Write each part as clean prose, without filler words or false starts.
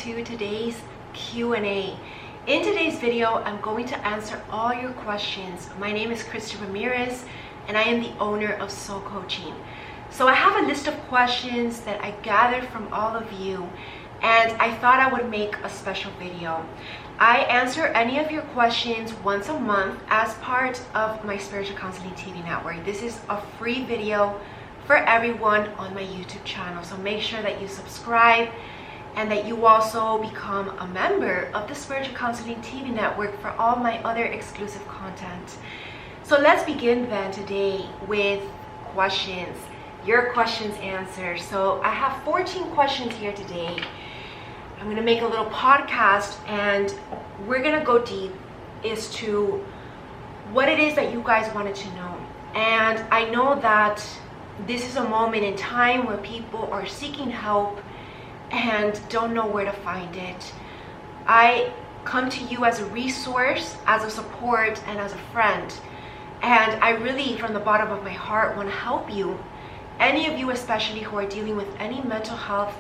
to today's Q&A. In today's video, I'm going to answer all your questions. My name is Christie Ramirez and I am the owner of Soul Coaching. So I have a list of questions that I gathered from all of you and I thought I would make a special video. I answer any of your questions once a month as part of my Spiritual Counseling TV network. This is a free video for everyone on my YouTube channel. So make sure that you subscribe and that you also become a member of the Spiritual Counseling TV network for all my other exclusive content. So let's begin then today with questions, your questions answered. So I have 14 questions here today. I'm gonna make a little podcast and we're gonna go deep as to what it is that you guys wanted to know. And I know that this is a moment in time where people are seeking help and don't know where to find it. I come to you as a resource, as a support, and as a friend. And I really, from the bottom of my heart, want to help you. Any of you especially who are dealing with any mental health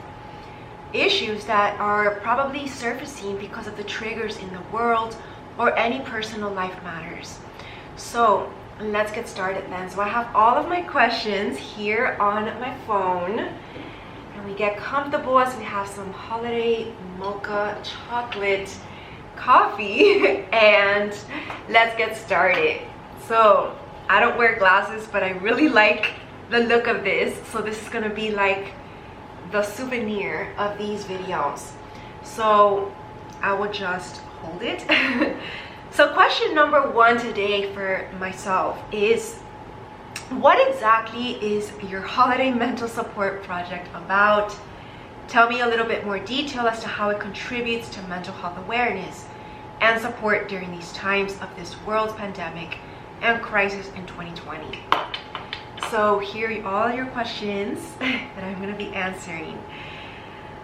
issues that are probably surfacing because of the triggers in the world or any personal life matters. So let's get started then. So I have all of my questions here on my phone. And we get comfortable as we have some holiday mocha chocolate coffee. And let's get started. So I don't wear glasses, but I really like the look of this. So this is gonna be like the souvenir of these videos. So I will just hold it. So question number one today for myself is, what exactly is your holiday mental support project about? Tell me a little bit more detail as to how it contributes to mental health awareness and support during these times of this world's pandemic and crisis in 2020. So here are all your questions that I'm going to be answering.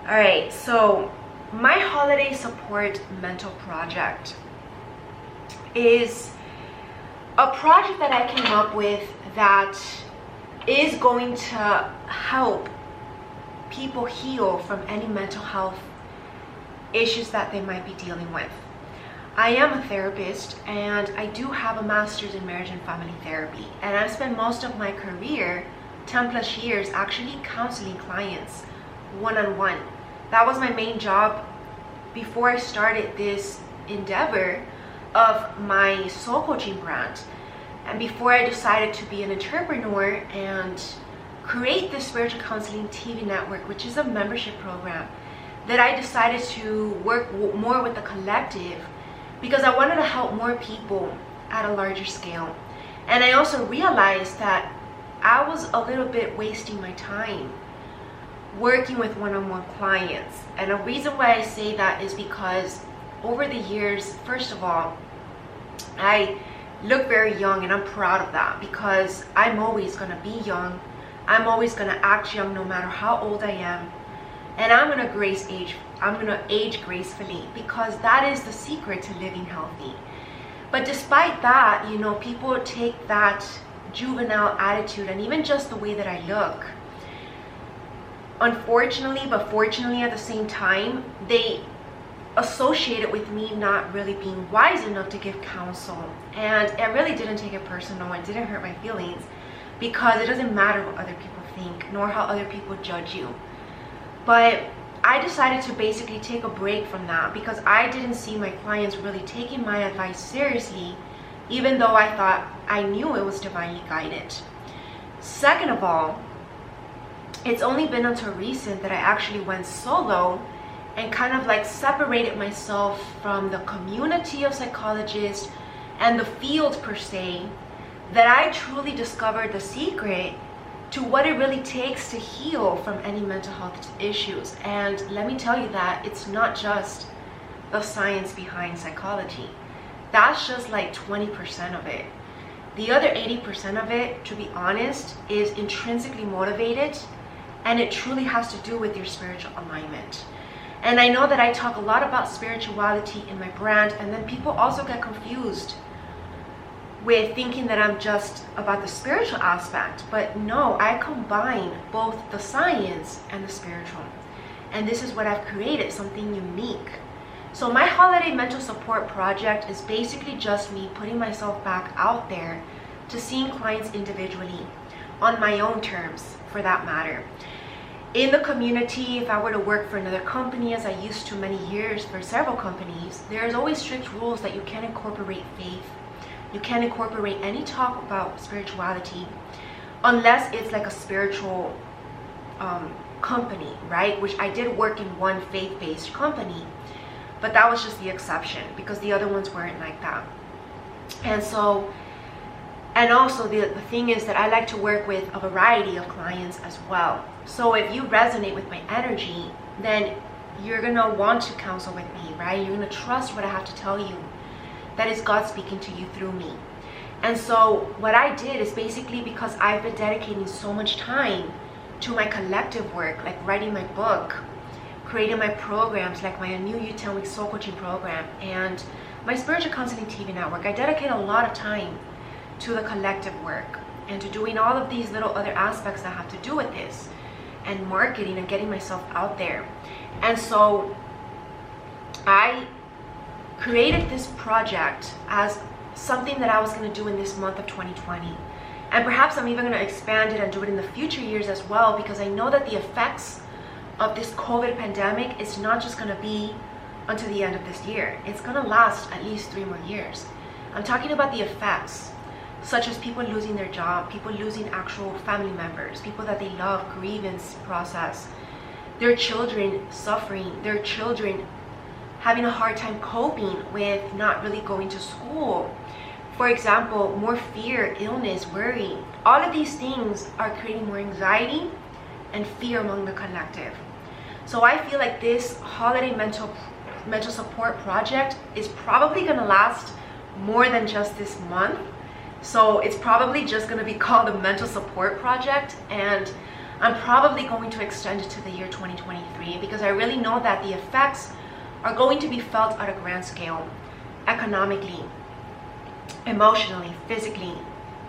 All right, so my holiday support mental project is a project that I came up with that is going to help people heal from any mental health issues that they might be dealing with. I am a therapist and I do have a master's in marriage and family therapy, and I've spent most of my career, 10 plus years, actually counseling clients one-on-one. That was my main job before I started this endeavor of my soul coaching brand, and before I decided to be an entrepreneur and create the Spiritual Counseling TV network, which is a membership program that I decided to work more with the collective because I wanted to help more people at a larger scale. And I also realized that I was a little bit wasting my time working with one-on-one clients. And a reason why I say that is because over the years, first of all, I look very young, and I'm proud of that because I'm always gonna be young. I'm always gonna act young no matter how old I am. And I'm gonna age gracefully because that is the secret to living healthy. But despite that, you know, people take that juvenile attitude and even just the way that I look, unfortunately, but fortunately at the same time, they associate it with me not really being wise enough to give counsel. And I really didn't take it personal. It didn't hurt my feelings because it doesn't matter what other people think nor how other people judge you. But I decided to basically take a break from that because I didn't see my clients really taking my advice seriously, even though I thought I knew it was divinely guided. Second of all, it's only been until recent that I actually went solo and kind of like separated myself from the community of psychologists and the field per se, that I truly discovered the secret to what it really takes to heal from any mental health issues. And let me tell you that it's not just the science behind psychology. That's just like 20% of it. The other 80% of it, to be honest, is intrinsically motivated, and it truly has to do with your spiritual alignment. And I know that I talk a lot about spirituality in my brand, and then people also get confused with thinking that I'm just about the spiritual aspect. But no, I combine both the science and the spiritual. And this is what I've created, something unique. So my holiday mental support project is basically just me putting myself back out there to seeing clients individually, on my own terms for that matter. In the community, if I were to work for another company, as I used to many years for several companies, there's always strict rules that you can't incorporate faith. You can't incorporate any talk about spirituality unless it's like a spiritual company, right? Which I did work in one faith-based company, but that was just the exception because the other ones weren't like that. And so, and also the thing is that I like to work with a variety of clients as well. So if you resonate with my energy, then you're gonna want to counsel with me, right? You're gonna trust what I have to tell you. That is God speaking to you through me. And so what I did is basically, because I've been dedicating so much time to my collective work, like writing my book, creating my programs, like my new You Tell Me Soul Coaching program, and my Spiritual Counseling TV network. I dedicate a lot of time to the collective work and to doing all of these little other aspects that have to do with this, and marketing and getting myself out there. And so I created this project as something that I was going to do in this month of 2020. And perhaps I'm even going to expand it and do it in the future years as well, because I know that the effects of this COVID pandemic is not just going to be until the end of this year. It's going to last at least 3 more years. I'm talking about the effects, such as people losing their job, people losing actual family members, people that they love, grievance process, their children suffering, their children having a hard time coping with not really going to school. For example, more fear, illness, worry. All of these things are creating more anxiety and fear among the collective. So I feel like this holiday mental support project is probably going to last more than just this month. So it's probably just going to be called a mental support project, and I'm probably going to extend it to the year 2023, because I really know that the effects are going to be felt at a grand scale, economically, emotionally, physically,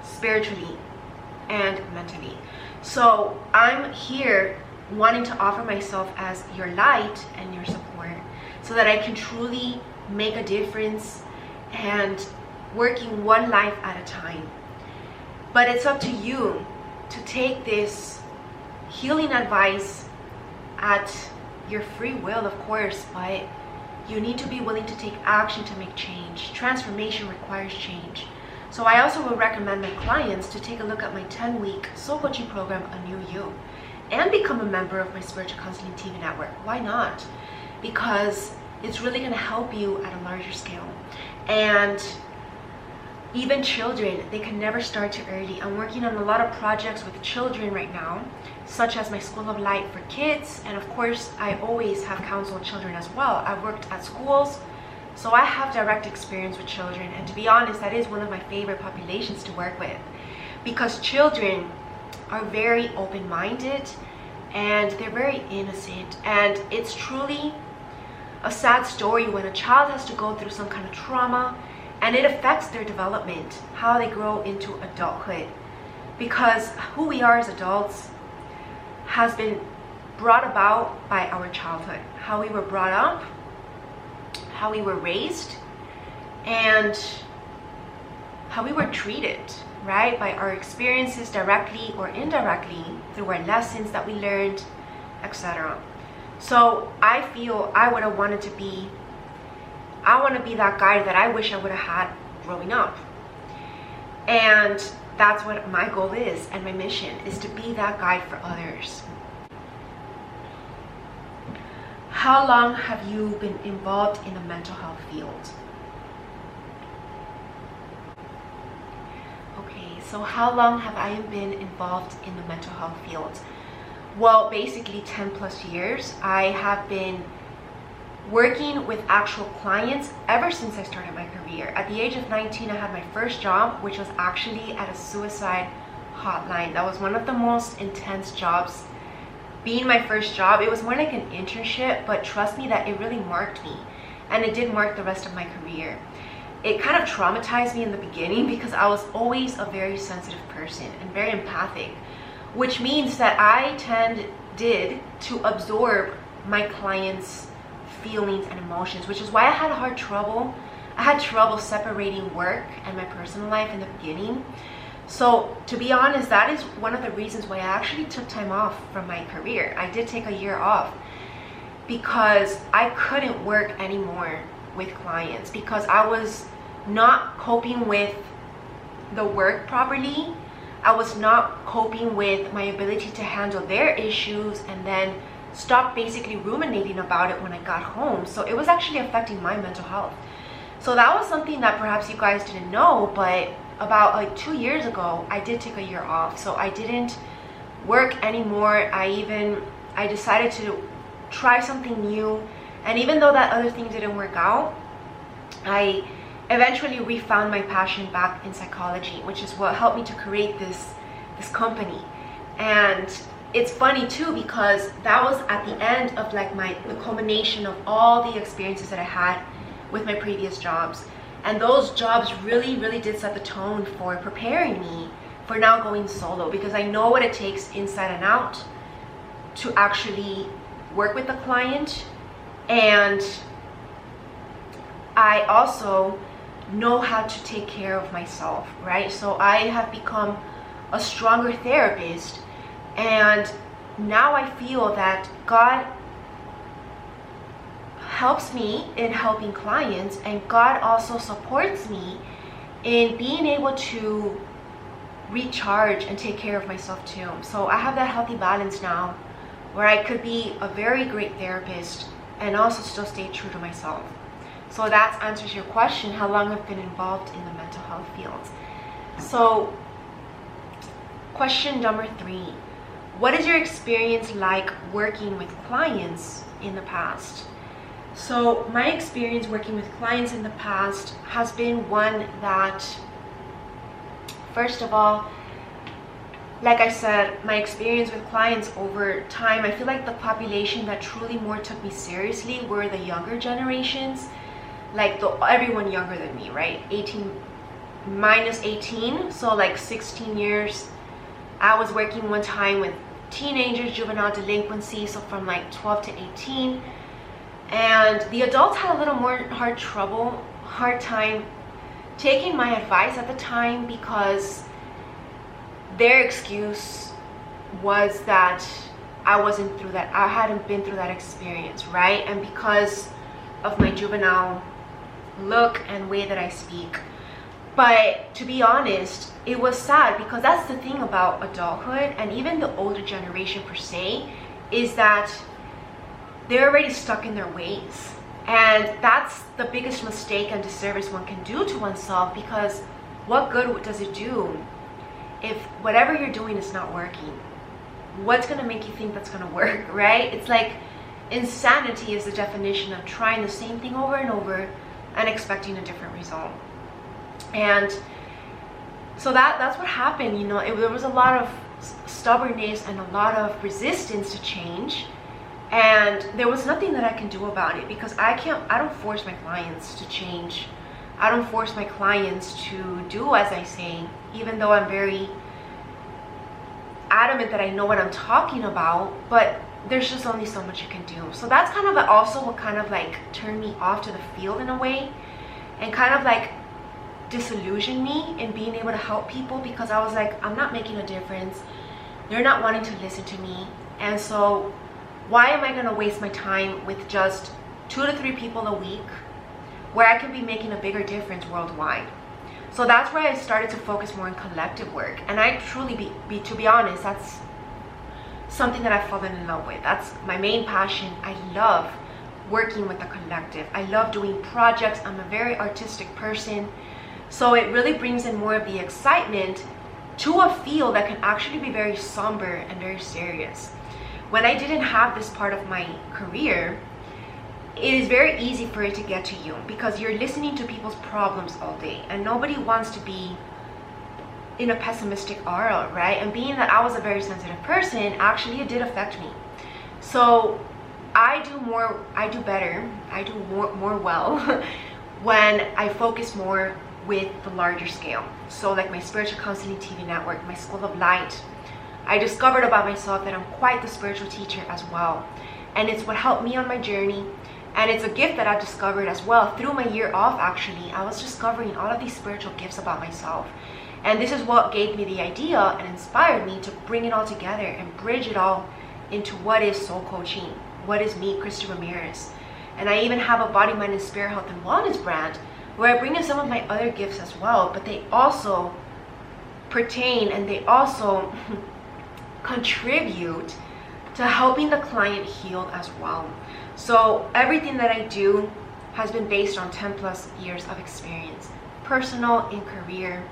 spiritually, and mentally. So I'm here wanting to offer myself as your light and your support, so that I can truly make a difference and working one life at a time. But it's up to you to take this healing advice at your free will, of course, but you need to be willing to take action to make change. Transformation requires change. So I also will recommend my clients to take a look at my 10-week soul coaching program, A New You, and become a member of my Spiritual Counseling TV network. Why not? Because it's really going to help you at a larger scale. And even children, they can never start too early. I'm working on a lot of projects with children right now, such as my School of Light for kids, and of course I always have counseled children as well. I've worked at schools, so I have direct experience with children, and to be honest, that is one of my favorite populations to work with, because children are very open-minded and they're very innocent, and it's truly a sad story when a child has to go through some kind of trauma and it affects their development, how they grow into adulthood, because who we are as adults has been brought about by our childhood, how we were brought up, how we were raised, and how we were treated, right, by our experiences directly or indirectly through our lessons that we learned, etc. So I feel I would have wanted to be, I want to be that guide that I wish I would have had growing up. And that's what my goal is, and my mission is to be that guide for others. How long have you been involved in the mental health field? Okay, so how long have I been involved in the mental health field? Well, basically 10 plus years. I have been working with actual clients ever since I started my career. At the age of 19, I had my first job, which was actually at a suicide hotline. That was one of the most intense jobs. Being my first job, it was more like an internship, but trust me that it really marked me, and it did mark the rest of my career. It kind of traumatized me in the beginning because I was always a very sensitive person and very empathic, which means that I tended to absorb my clients' feelings and emotions, which is why I had trouble separating work and my personal life in the beginning. So to be honest, that is one of the reasons why I actually took time off from my career. I did take a year off because I couldn't work anymore with clients because I was not coping with the work properly. I was not coping with my ability to handle their issues and then stop basically ruminating about it when I got home. So it was actually affecting my mental health. So that was something that perhaps you guys didn't know, but about like 2 years ago, I did take a year off. So I didn't work anymore. I decided to try something new. And even though that other thing didn't work out, I eventually refound my passion back in psychology, which is what helped me to create this company. And it's funny too, because that was at the end of like the culmination of all the experiences that I had with my previous jobs. And those jobs really did set the tone for preparing me for now going solo, because I know what it takes inside and out to actually work with the client. And I also know how to take care of myself, right? So I have become a stronger therapist, and now I feel that God helps me in helping clients, and God also supports me in being able to recharge and take care of myself too. So I have that healthy balance now where I could be a very great therapist and also still stay true to myself. So that answers your question, how long I've been involved in the mental health field. So question number 3, what is your experience like working with clients in the past? So my experience working with clients in the past has been one that, first of all, like I said, my experience with clients over time, I feel like the population that truly more took me seriously were the younger generations, like everyone younger than me, right? 18 minus 18, so like 16 years. I was working one time with teenagers, juvenile delinquency, so from like 12 to 18. And the adults had a little more hard time taking my advice at the time, because their excuse was that I hadn't been through that experience, right? And because of my juvenile look and way that I speak. But to be honest, it was sad, because that's the thing about adulthood and even the older generation per se, is that they're already stuck in their ways. And that's the biggest mistake and disservice one can do to oneself, because what good does it do if whatever you're doing is not working? What's going to make you think that's going to work, right? It's like insanity is the definition of trying the same thing over and over and expecting a different result. And so that's what happened. There was a lot of stubbornness and a lot of resistance to change. And there was nothing that I can do about it, because I don't force my clients to change. I don't force my clients to do as I say, even though I'm very adamant that I know what I'm talking about, but there's just only so much you can do. So that's kind of also what kind of like turned me off to the field in a way, and kind of like disillusioned me in being able to help people, because I was like, I'm not making a difference. They're not wanting to listen to me. And so why am I going to waste my time with just 2 to 3 people a week where I could be making a bigger difference worldwide? So that's where I started to focus more on collective work. And I truly, to be honest, that's something that I've fallen in love with. That's my main passion. I love working with the collective. I love doing projects. I'm a very artistic person. So it really brings in more of the excitement to a field that can actually be very somber and very serious. When I didn't have this part of my career, it is very easy for it to get to you, because you're listening to people's problems all day, and nobody wants to be in a pessimistic aura, right? And being that I was a very sensitive person, actually it did affect me. So I do better, I do more well when I focus more with the larger scale. So like my spiritual counseling TV network, my School of Light, I discovered about myself that I'm quite the spiritual teacher as well. and it's what helped me on my journey. And it's a gift that I discovered as well through my year off. Actually, I was discovering all of these spiritual gifts about myself, and this is what gave me the idea and inspired me to bring it all together and bridge it all into what is soul coaching, what is me, Christie Ramirez. And I even have a body, mind, and spirit health and wellness brand where I bring in some of my other gifts as well, but they also pertain and they also contribute to helping the client heal as well. So everything that I do has been based on 10 plus years of experience, personal and career,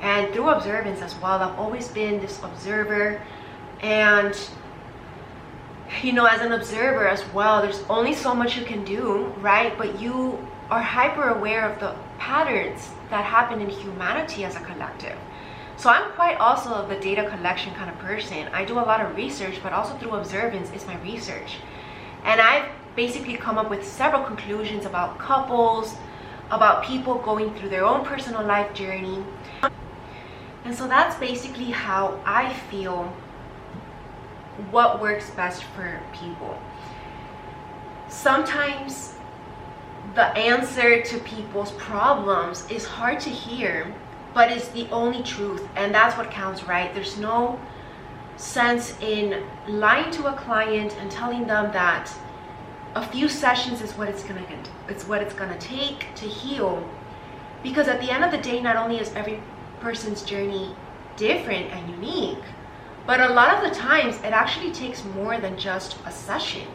and through observance as well. I've always been this observer, and you know, as an observer as well, there's only so much you can do, right? But you are hyper aware of the patterns that happen in humanity as a collective. So I'm quite also the data collection kind of person. I do a lot of research, but also through observance is my research. And I've basically come up with several conclusions about couples, about people going through their own personal life journey. And so that's basically how I feel what works best for people. Sometimes the answer to people's problems is hard to hear, but it's the only truth, and that's what counts, right? There's no sense in lying to a client and telling them that a few sessions is what it's gonna take to heal, because at the end of the day, not only is every person's journey different and unique, but a lot of the times it actually takes more than just a session.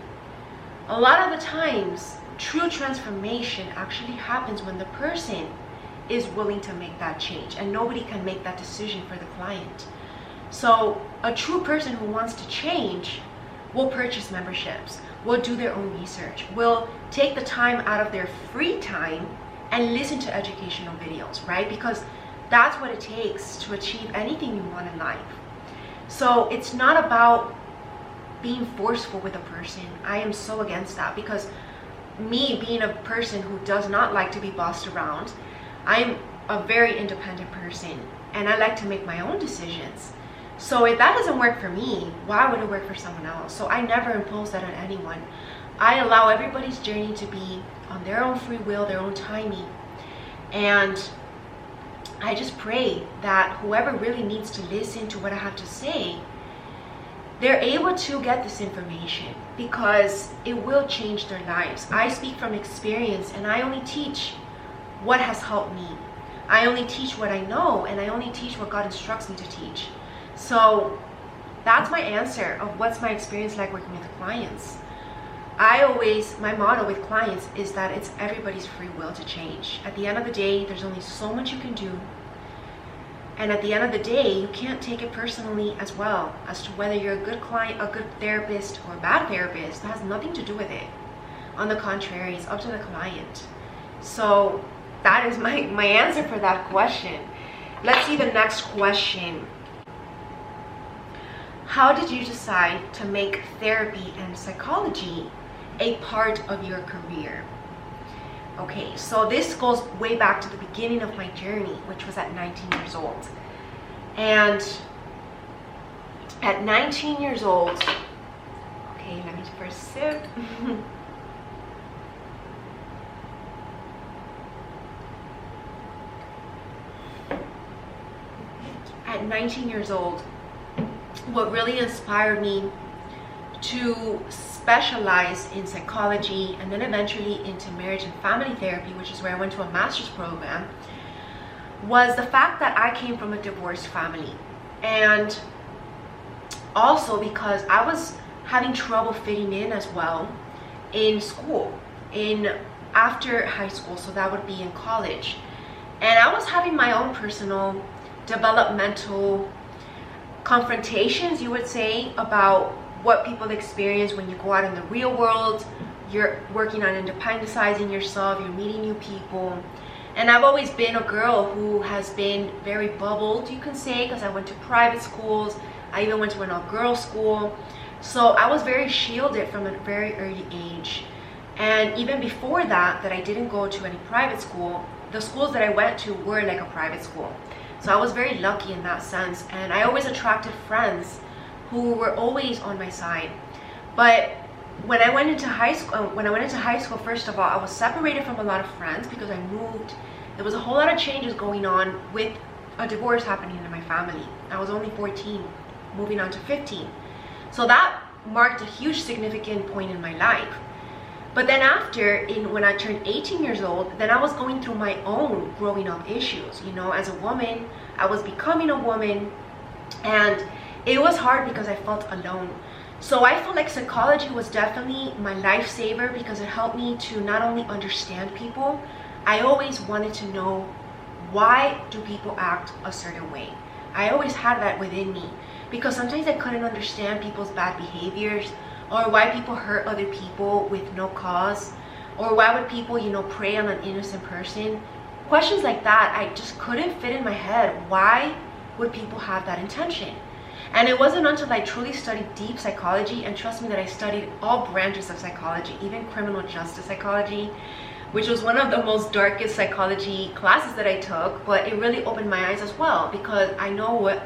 A lot of the times true transformation actually happens when the person is willing to make that change, and nobody can make that decision for the client. So a true person who wants to change will purchase memberships, will do their own research, will take the time out of their free time and listen to educational videos, right? Because that's what it takes to achieve anything you want in life. So it's not about being forceful with a person. I am so against that, because me being a person who does not like to be bossed around, I'm a very independent person and I like to make my own decisions. So if that doesn't work for me, why would it work for someone else? So I never impose that on anyone. I allow everybody's journey to be on their own free will, their own timing. And I just pray that whoever really needs to listen to what I have to say, they're able to get this information, because it will change their lives. I speak from experience, and I only teach what has helped me. I only teach what I know, and I only teach what God instructs me to teach. So that's my answer of what's my experience like working with clients. My motto with clients is that it's everybody's free will to change. At the end of the day, there's only so much you can do. And at the end of the day, you can't take it personally as well as to whether you're a good client, a good therapist, or a bad therapist. That has nothing to do with it. On the contrary, it's up to the client. So that is my answer for that question. Let's see the next question. How did you decide to make therapy and psychology a part of your career? Okay, so this goes way back to the beginning of my journey, which was at 19 years old. And at 19 years old, okay, let me first sip. At 19 years old, what really inspired me to specialize in psychology and then eventually into marriage and family therapy, which is where I went to a master's program, was the fact that I came from a divorced family. And also because I was having trouble fitting in as well in school, after high school, so that would be in college. And I was having my own personal developmental confrontations, you would say, about what people experience when you go out in the real world. You're working on independentizing yourself, you're meeting new people. And I've always been a girl who has been very bubbled, you can say, because I went to private schools. I even went to an all-girls school. So I was very shielded from a very early age. And even before that I didn't go to any private school, the schools that I went to were like a private school. So I was very lucky in that sense. And I always attracted friends who were always on my side. But when I went into high school, first of all, I was separated from a lot of friends because I moved. There was a whole lot of changes going on with a divorce happening in my family. I was only 14, moving on to 15. So that marked a huge significant point in my life. But then after, when I turned 18 years old, then I was going through my own growing up issues. You know, as a woman, I was becoming a woman, and it was hard because I felt alone. So I felt like psychology was definitely my lifesaver because it helped me to not only understand people, I always wanted to know, why do people act a certain way? I always had that within me because sometimes I couldn't understand people's bad behaviors, or why people hurt other people with no cause, or why would people, you know, prey on an innocent person. Questions like that, I just couldn't fit in my head. Why would people have that intention? And it wasn't until I truly studied deep psychology, and trust me that I studied all branches of psychology, even criminal justice psychology, which was one of the most darkest psychology classes that I took, but it really opened my eyes as well, because I know what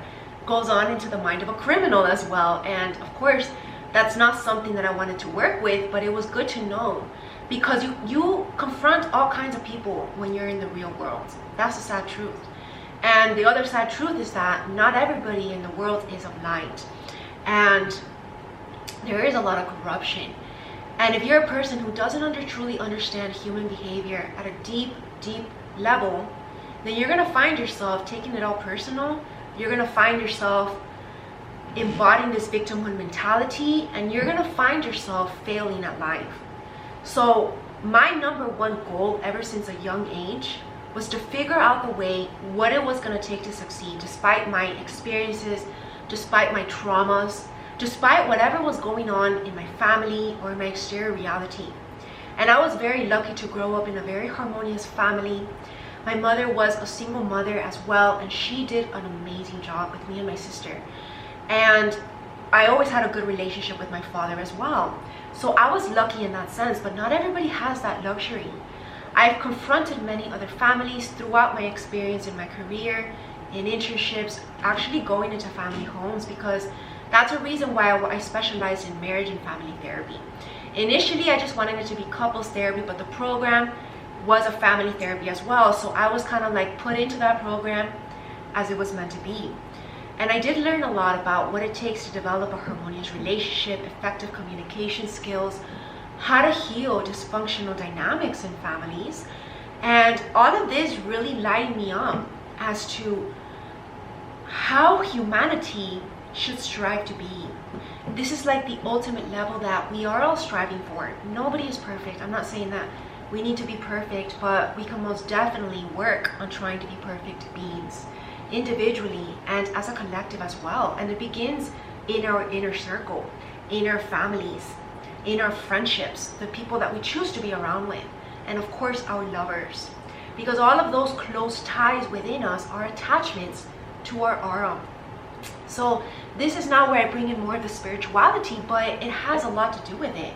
goes on into the mind of a criminal as well. And of course, that's not something that I wanted to work with, but it was good to know, because you confront all kinds of people when you're in the real world. That's the sad truth. And the other sad truth is that not everybody in the world is of light, and there is a lot of corruption. And if you're a person who doesn't truly understand human behavior at a deep level, then you're gonna find yourself taking it all personal. You're gonna find yourself embodying this victimhood mentality, and you're gonna find yourself failing at life. So my number one goal ever since a young age was to figure out the way, what it was gonna take to succeed, despite my experiences, despite my traumas, despite whatever was going on in my family or in my exterior reality. And I was very lucky to grow up in a very harmonious family. My mother was a single mother as well, and she did an amazing job with me and my sister. And I always had a good relationship with my father as well. So I was lucky in that sense, but not everybody has that luxury. I've confronted many other families throughout my experience in my career, in internships, actually going into family homes, because that's a reason why I specialized in marriage and family therapy. Initially, I just wanted it to be couples therapy, but the program was a family therapy as well. So I was kind of like put into that program as it was meant to be. And I did learn a lot about what it takes to develop a harmonious relationship, effective communication skills, how to heal dysfunctional dynamics in families. And all of this really lighted me up as to how humanity should strive to be. This is like the ultimate level that we are all striving for. Nobody is perfect. I'm not saying that we need to be perfect, but we can most definitely work on trying to be perfect beings, individually and as a collective as well. And it begins in our inner circle, in our families, in our friendships, the people that we choose to be around with, and of course our lovers, because all of those close ties within us are attachments to our aura. So this is now where I bring in more of the spirituality, but it has a lot to do with it.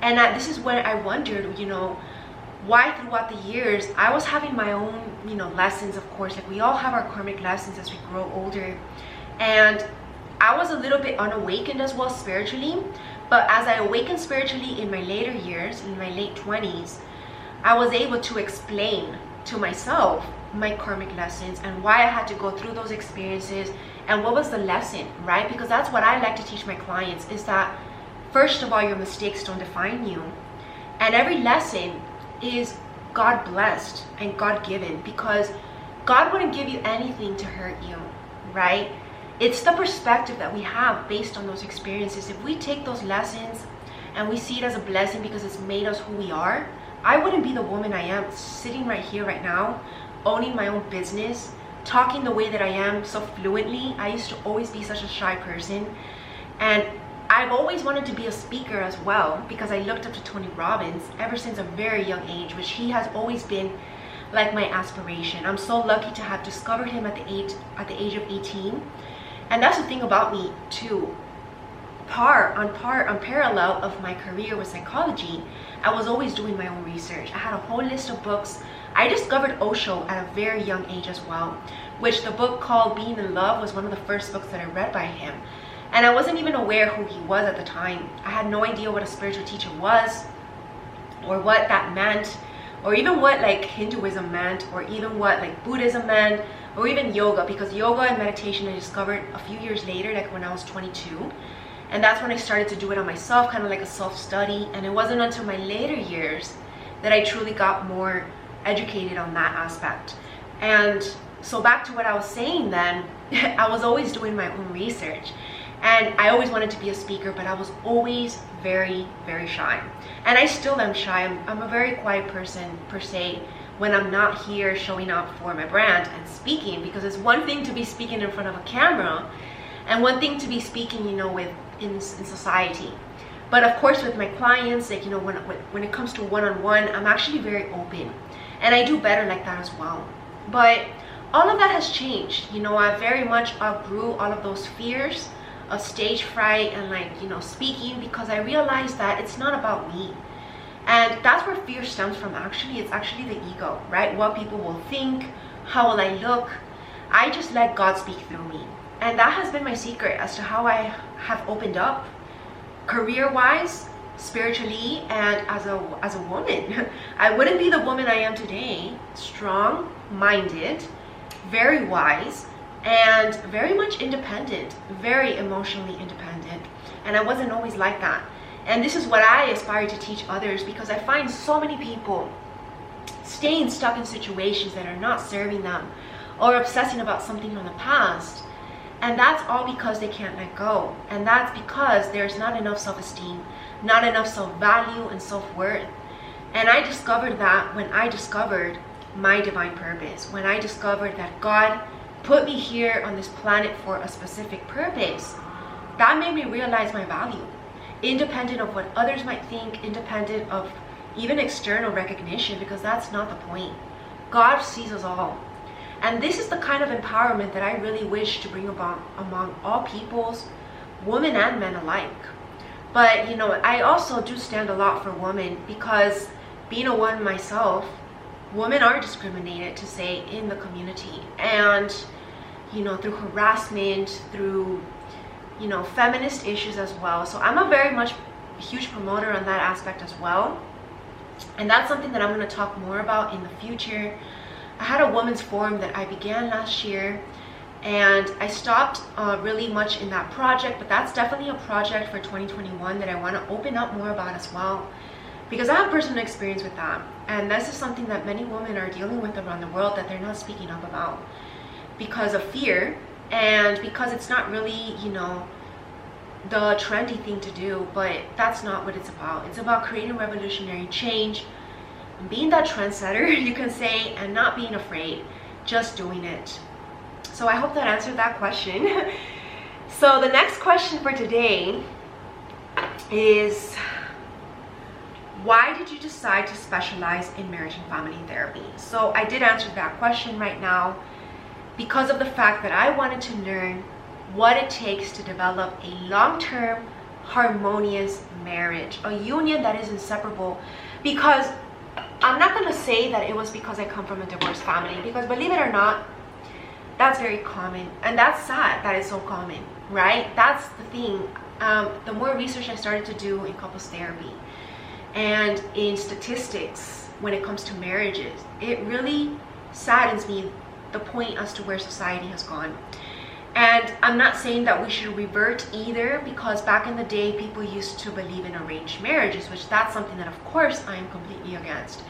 And this is where I wondered, you know, why throughout the years I was having my own, you know, lessons. Of course, like we all have our karmic lessons as we grow older, and I was a little bit unawakened as well spiritually. But as I awakened spiritually in my later years, in my late 20s, I was able to explain to myself my karmic lessons and why I had to go through those experiences and what was the lesson, right? Because that's what I like to teach my clients, is that first of all, your mistakes don't define you, and every lesson is God blessed and God given, because God wouldn't give you anything to hurt you, right? It's the perspective that we have based on those experiences. If we take those lessons and we see it as a blessing because it's made us who we are, I wouldn't be the woman I am sitting right here right now, owning my own business, talking the way that I am so fluently. I used to always be such a shy person, and I've always wanted to be a speaker as well, because I looked up to Tony Robbins ever since a very young age, which he has always been like my aspiration. I'm so lucky to have discovered him at the age of 18. And that's the thing about me too. On parallel of my career with psychology, I was always doing my own research. I had a whole list of books. I discovered Osho at a very young age as well, which the book called Being in Love was one of the first books that I read by him. And I wasn't even aware who he was at the time. I had no idea what a spiritual teacher was, or what that meant, or even what like Hinduism meant, or even what like Buddhism meant, or even yoga, because yoga and meditation I discovered a few years later, like when I was 22. And that's when I started to do it on myself, kind of like a self-study. And it wasn't until my later years that I truly got more educated on that aspect. And so back to what I was saying then, I was always doing my own research. And I always wanted to be a speaker, but I was always very, very shy. And I still am shy. I'm a very quiet person per se when I'm not here showing up for my brand and speaking, because it's one thing to be speaking in front of a camera and one thing to be speaking, you know, in society. But of course with my clients, like, you know, when it comes to one-on-one, I'm actually very open, and I do better like that as well. But all of that has changed. You know, I very much outgrew all of those fears of stage fright and, like, you know, speaking, because I realized that it's not about me. And that's where fear stems from. Actually, it's actually the ego, right? What people will think, how will I look. I just let God speak through me. And that has been my secret as to how I have opened up career-wise, spiritually, and as a woman. I wouldn't be the woman I am today, strong-minded, very wise, and very much independent, very emotionally independent. And I wasn't always like that. And this is what I aspire to teach others, because I find so many people staying stuck in situations that are not serving them, or obsessing about something from the past. And that's all because they can't let go. And that's because there's not enough self-esteem, not enough self-value and self-worth. And I discovered that when I discovered my divine purpose, when I discovered that God put me here on this planet for a specific purpose. That made me realize my value, independent of what others might think, independent of even external recognition, because that's not the point. God sees us all. And this is the kind of empowerment that I really wish to bring about among all peoples, women and men alike. But, you know, I also do stand a lot for women, because being a woman myself, women are discriminated, to say, in the community. And, you know, through harassment, through, you know, feminist issues as well. So I'm a very much huge promoter on that aspect as well. And that's something that I'm going to talk more about in the future. I had a women's forum that I began last year, and I stopped really much in that project, but that's definitely a project for 2021 that I want to open up more about as well, because I have personal experience with that. And this is something that many women are dealing with around the world that they're not speaking up about because of fear, and because it's not really, you know, the trendy thing to do. But that's not what it's about. It's about creating revolutionary change, being that trendsetter, you can say, and not being afraid, just doing it. So I hope that answered that question. So the next question for today is, why did you decide to specialize in marriage and family therapy? So I did answer that question right now, because of the fact that I wanted to learn what it takes to develop a long-term, harmonious marriage, a union that is inseparable. Because I'm not going to say that it was because I come from a divorced family, because believe it or not, that's very common, and that's sad that it's so common, right? That's the thing. The more research I started to do in couples therapy and in statistics when it comes to marriages, it really saddens me, the point as to where society has gone. And I'm not saying that we should revert either, because back in the day people used to believe in arranged marriages, which that's something that of course I am completely against.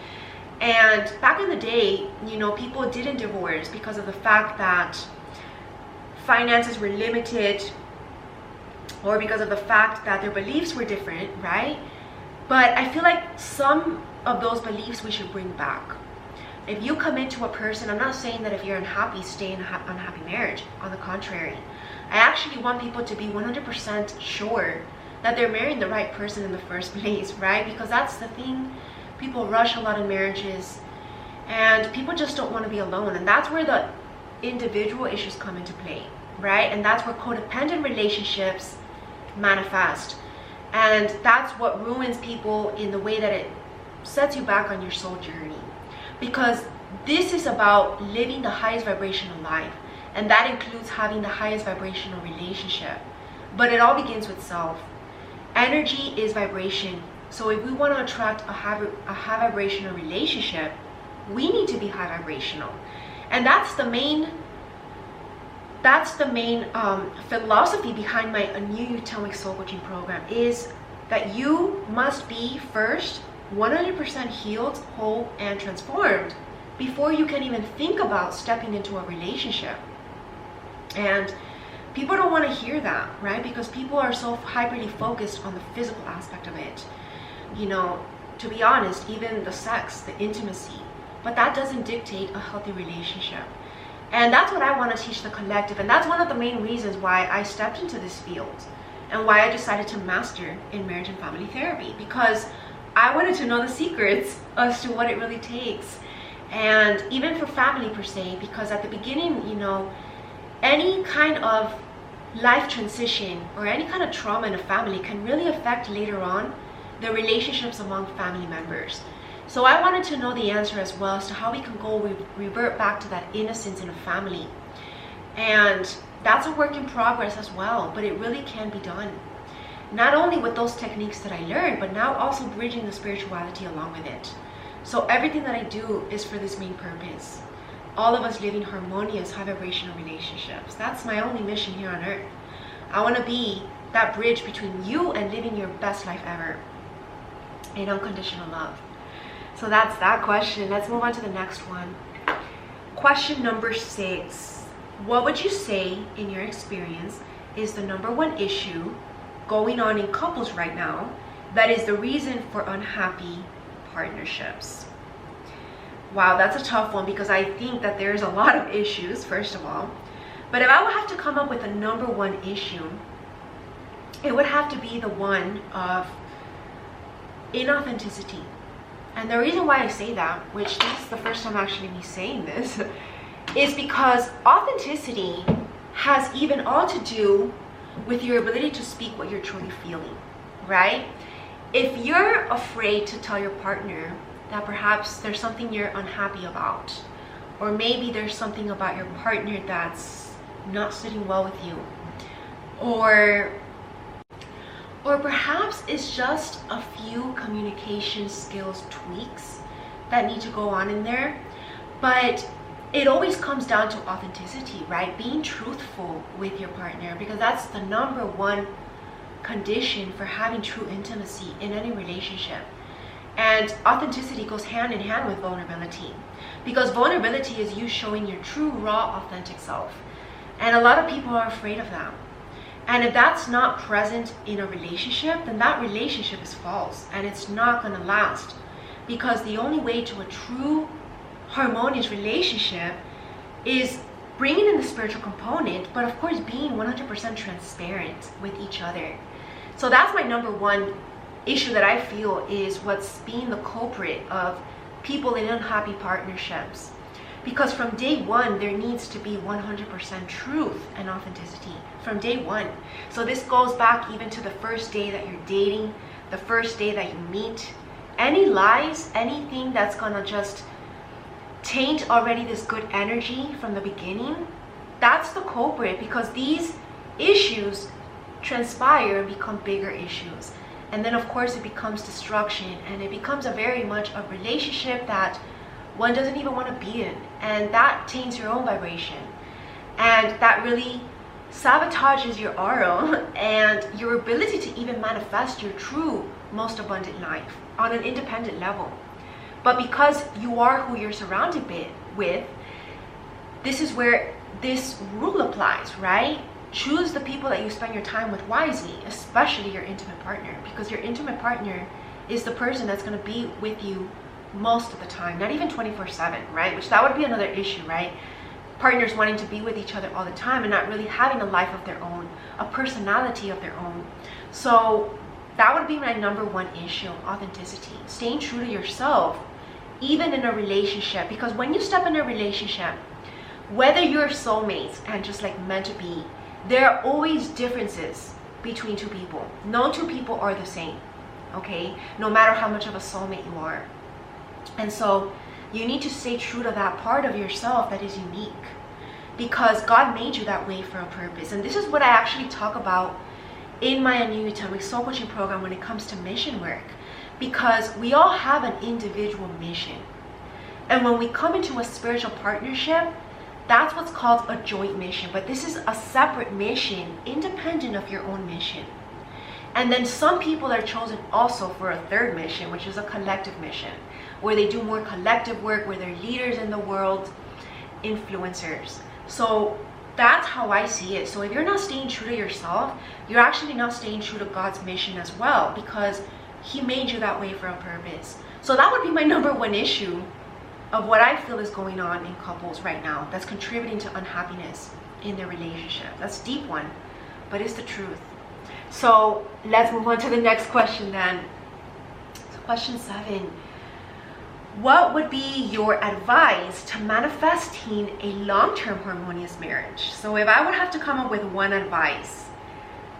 And back in the day, you know, people didn't divorce because of the fact that finances were limited, or because of the fact that their beliefs were different, right? But I feel like some of those beliefs we should bring back. If you commit to a person, I'm not saying that if you're unhappy, stay in an unhappy marriage. On the contrary, I actually want people to be 100% sure that they're marrying the right person in the first place, right? Because that's the thing. People rush a lot in marriages, and people just don't want to be alone. And that's where the individual issues come into play, right? And that's where codependent relationships manifest. And that's what ruins people in the way that it sets you back on your soul journey. Because this is about living the highest vibrational life, and that includes having the highest vibrational relationship. But it all begins with self. Energy is vibration. So if we want to attract a high vibrational relationship, we need to be high vibrational. And that's the main philosophy behind my New You Tell Me Soul Coaching program, is that you must be first 100% healed, whole, and transformed before you can even think about stepping into a relationship. And people don't want to hear that, right? Because people are so hyperly focused on the physical aspect of it. You know, to be honest, even the sex, the intimacy. But that doesn't dictate a healthy relationship. And that's what I want to teach the collective. And that's one of the main reasons why I stepped into this field and why I decided to master in marriage and family therapy, because I wanted to know the secrets as to what it really takes. And even for family per se, because at the beginning, you know, any kind of life transition or any kind of trauma in a family can really affect later on the relationships among family members. So I wanted to know the answer as well as to how we can revert back to that innocence in a family. And that's a work in progress as well, but it really can be done. Not only with those techniques that I learned, but now also bridging the spirituality along with it. So everything that I do is for this main purpose. All of us living harmonious, high vibrational relationships. That's my only mission here on earth. I want to be that bridge between you and living your best life ever in unconditional love. So that's that question. Let's move on to the next one. Question number 6. What would you say, in your experience, is the number one issue going on in couples right now that is the reason for unhappy partnerships? Wow, that's a tough one, because I think that there's a lot of issues, first of all. But if I would have to come up with a number one issue, it would have to be the one of inauthenticity. And the reason why I say that, which this is the first time actually me saying this, is because authenticity has even all to do with your ability to speak what you're truly feeling, right? If you're afraid to tell your partner that perhaps there's something you're unhappy about, or maybe there's something about your partner that's not sitting well with you, or perhaps it's just a few communication skills tweaks that need to go on in there, but it always comes down to authenticity, right? Being truthful with your partner, because that's the number one condition for having true intimacy in any relationship. And authenticity goes hand in hand with vulnerability, because vulnerability is you showing your true, raw, authentic self. And a lot of people are afraid of that. And if that's not present in a relationship, then that relationship is false and it's not going to last. Because the only way to a true harmonious relationship is bringing in the spiritual component, but of course being 100% transparent with each other. So that's my number one issue that I feel is what's being the culprit of people in unhappy partnerships. Because from day one, there needs to be 100% truth and authenticity from day one. So this goes back even to the first day that you're dating, the first day that you meet. Any lies, anything that's gonna just taint already this good energy from the beginning, that's the culprit, because these issues transpire and become bigger issues. And then of course it becomes destruction, and it becomes a very much a relationship that one doesn't even want to be in, and that taints your own vibration, and that really sabotages your aura and your ability to even manifest your true most abundant life on an independent level. But because you are who you're surrounded with, this is where this rule applies, right? Choose the people that you spend your time with wisely, especially your intimate partner, because your intimate partner is the person that's going to be with you most of the time, not even 24/7, right? Which that would be another issue, right? Partners wanting to be with each other all the time and not really having a life of their own, a personality of their own. So that would be my number one issue, authenticity. Staying true to yourself, even in a relationship, because when you step in a relationship, whether you're soulmates and just like meant to be, there are always differences between two people. No two people are the same, okay? No matter how much of a soulmate you are. And so you need to stay true to that part of yourself that is unique, because God made you that way for a purpose. And this is what I actually talk about in my New Atomic Soul Coaching program when it comes to mission work, because we all have an individual mission. And when we come into a spiritual partnership, that's what's called a joint mission. But this is a separate mission, independent of your own mission. And then some people are chosen also for a third mission, which is a collective mission, where they do more collective work, where they're leaders in the world, influencers. So that's how I see it. So if you're not staying true to yourself, you're actually not staying true to God's mission as well, because He made you that way for a purpose. So that would be my number one issue of what I feel is going on in couples right now that's contributing to unhappiness in their relationship. That's a deep one, but it's the truth. So let's move on to the next question then. So question 7. What would be your advice to manifesting a long-term harmonious marriage? So if I would have to come up with one advice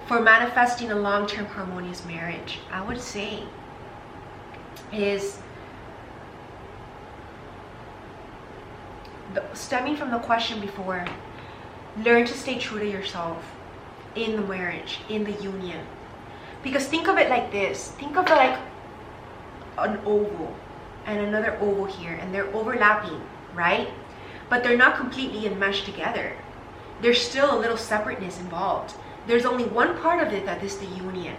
for manifesting a long-term harmonious marriage, I would say is stemming from the question before, learn to stay true to yourself in the marriage, in the union. Because think of it like this. Think of it like an oval and another oval here, and they're overlapping, right? But they're not completely enmeshed together. There's still a little separateness involved. There's only one part of it that is the union.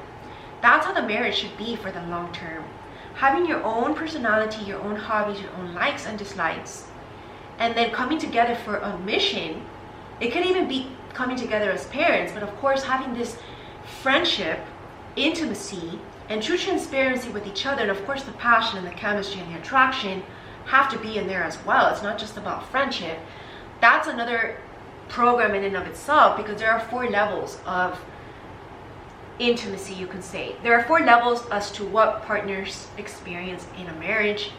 That's how the marriage should be for the long term. Having your own personality, your own hobbies, your own likes and dislikes, and then coming together for a mission. It could even be coming together as parents, but of course having this friendship, intimacy, and true transparency with each other, and of course the passion and the chemistry and the attraction have to be in there as well. It's not just about friendship. That's another program in and of itself, because there are 4 levels of intimacy, you can say. There are 4 levels as to what partners experience in a marriage,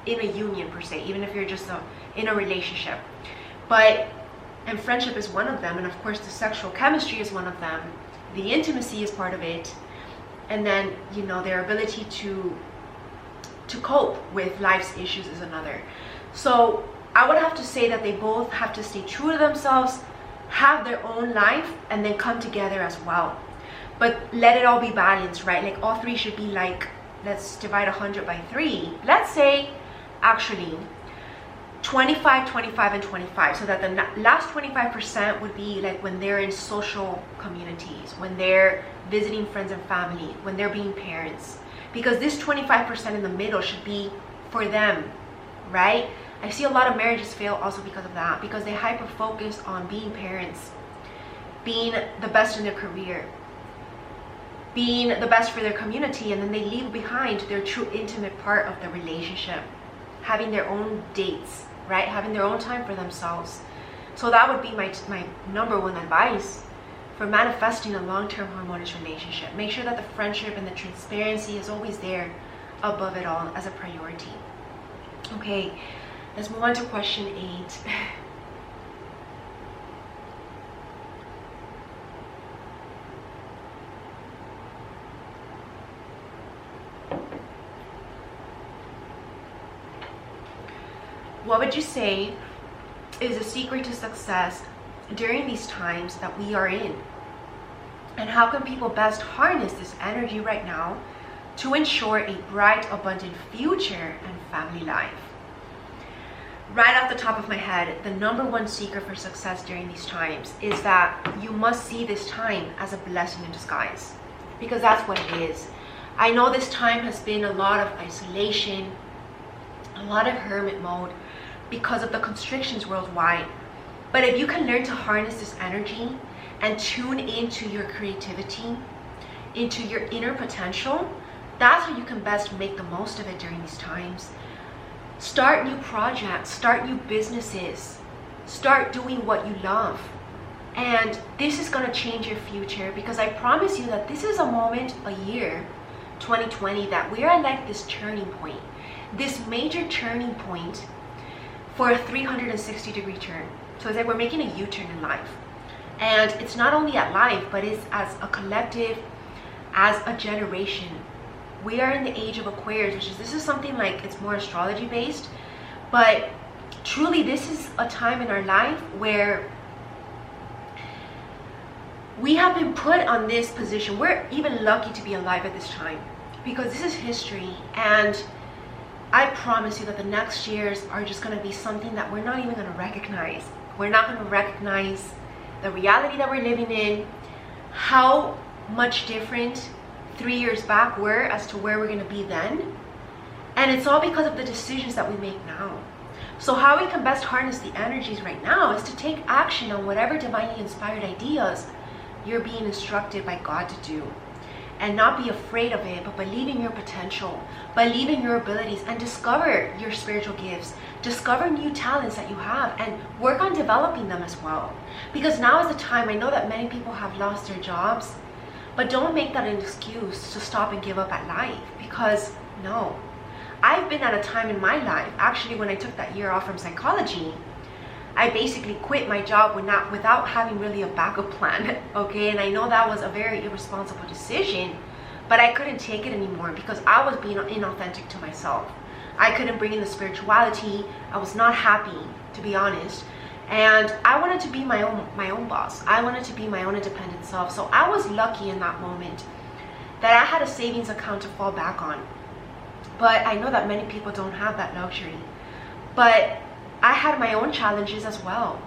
in a union per se, even if you're just in a relationship. And friendship is one of them, and of course the sexual chemistry is one of them. The intimacy is part of it, and then their ability to cope with life's issues is another. So I would have to say that they both have to stay true to themselves, have their own life, and then come together as well. But let it all be balanced, right? Like all 3 should be like, let's divide 100 by 3. Let's say actually 25, 25, and 25, so that the last 25% would be like when they're in social communities, when they're visiting friends and family, when they're being parents. Because this 25% in the middle should be for them, right? I see a lot of marriages fail also because of that, because they hyper focus on being parents, being the best in their career, being the best for their community, and then they leave behind their true intimate part of the relationship, having their own dates, right? Having their own time for themselves. So that would be my number one advice for manifesting a long-term harmonious relationship. Make sure that the friendship and the transparency is always there above it all as a priority. Okay, let's move on to question 8. What would you say is a secret to success during these times that we are in? And how can people best harness this energy right now to ensure a bright, abundant future and family life? Right off the top of my head, the number one secret for success during these times is that you must see this time as a blessing in disguise, because that's what it is. I know this time has been a lot of isolation, a lot of hermit mode because of the constrictions worldwide. But if you can learn to harness this energy and tune into your creativity, into your inner potential, that's how you can best make the most of it during these times. Start new projects, start new businesses, start doing what you love. And this is going to change your future, because I promise you that this is a moment, a year, 2020, that we are at like this turning point, this major turning point for a 360-degree turn. So it's like we're making a U-turn in life. And it's not only at life, but it's as a collective, as a generation. We are in the age of Aquarius, which is, this is something like, it's more astrology based, but truly this is a time in our life where We have been put on this position. We're even lucky to be alive at this time because this is history, and I promise you that the next years are just going to be something that we're not even going to recognize. We're not going to recognize the reality that we're living in, how much different 3 years back were as to where we're going to be then. And it's all because of the decisions that we make now. So how we can best harness the energies right now is to take action on whatever divinely inspired ideas you're being instructed by God to do. And not be afraid of it, but believe in your potential, believe in your abilities, and discover your spiritual gifts. Discover new talents that you have and work on developing them as well. Because now is the time. I know that many people have lost their jobs, but don't make that an excuse to stop and give up at life. Because no, I've been at a time in my life, actually when I took that year off from psychology, I basically quit my job without having really a backup plan, okay? And I know that was a very irresponsible decision, but I couldn't take it anymore because I was being inauthentic to myself. I couldn't bring in the spirituality. I was not happy, to be honest. And I wanted to be my own boss. I wanted to be my own independent self. So I was lucky in that moment that I had a savings account to fall back on. But I know that many people don't have that luxury. But I had my own challenges as well.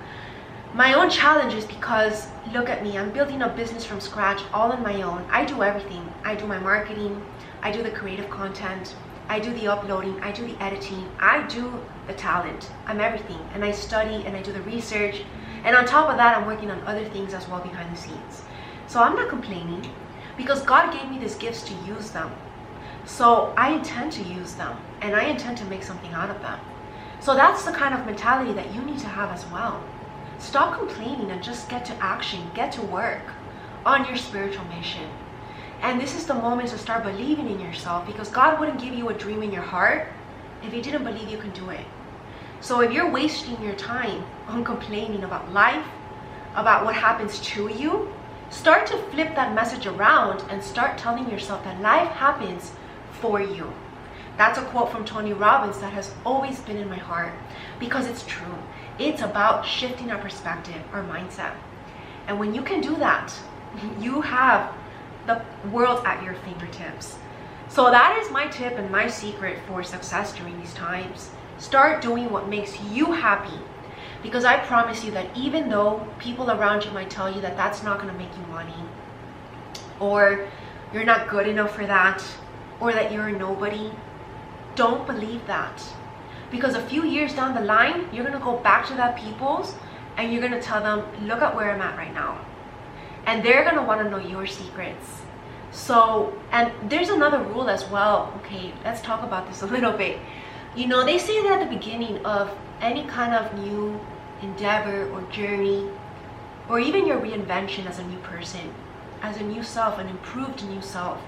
My own challenges because, look at me, I'm building a business from scratch all on my own. I do everything. I do my marketing, I do the creative content, I do the uploading, I do the editing, I do the talent. I'm everything. And I study and I do the research. And on top of that, I'm working on other things as well behind the scenes. So I'm not complaining because God gave me these gifts to use them. So I intend to use them and I intend to make something out of them. So that's the kind of mentality that you need to have as well. Stop complaining and just get to action, get to work on your spiritual mission. And this is the moment to start believing in yourself, because God wouldn't give you a dream in your heart if He didn't believe you can do it. So if you're wasting your time on complaining about life, about what happens to you, start to flip that message around and start telling yourself that life happens for you. That's a quote from Tony Robbins that has always been in my heart because it's true. It's about shifting our perspective, our mindset. And when you can do that, you have the world at your fingertips. So that is my tip and my secret for success during these times. Start doing what makes you happy. Because I promise you that even though people around you might tell you that that's not going to make you money, or you're not good enough for that, or that you're a nobody, don't believe that. Because a few years down the line, you're going to go back to that people's and you're going to tell them, look at where I'm at right now. And they're going to want to know your secrets. So, and there's another rule as well. Okay, let's talk about this a little bit. You know, they say that at the beginning of any kind of new endeavor or journey, or even your reinvention as a new person, as a new self, an improved new self,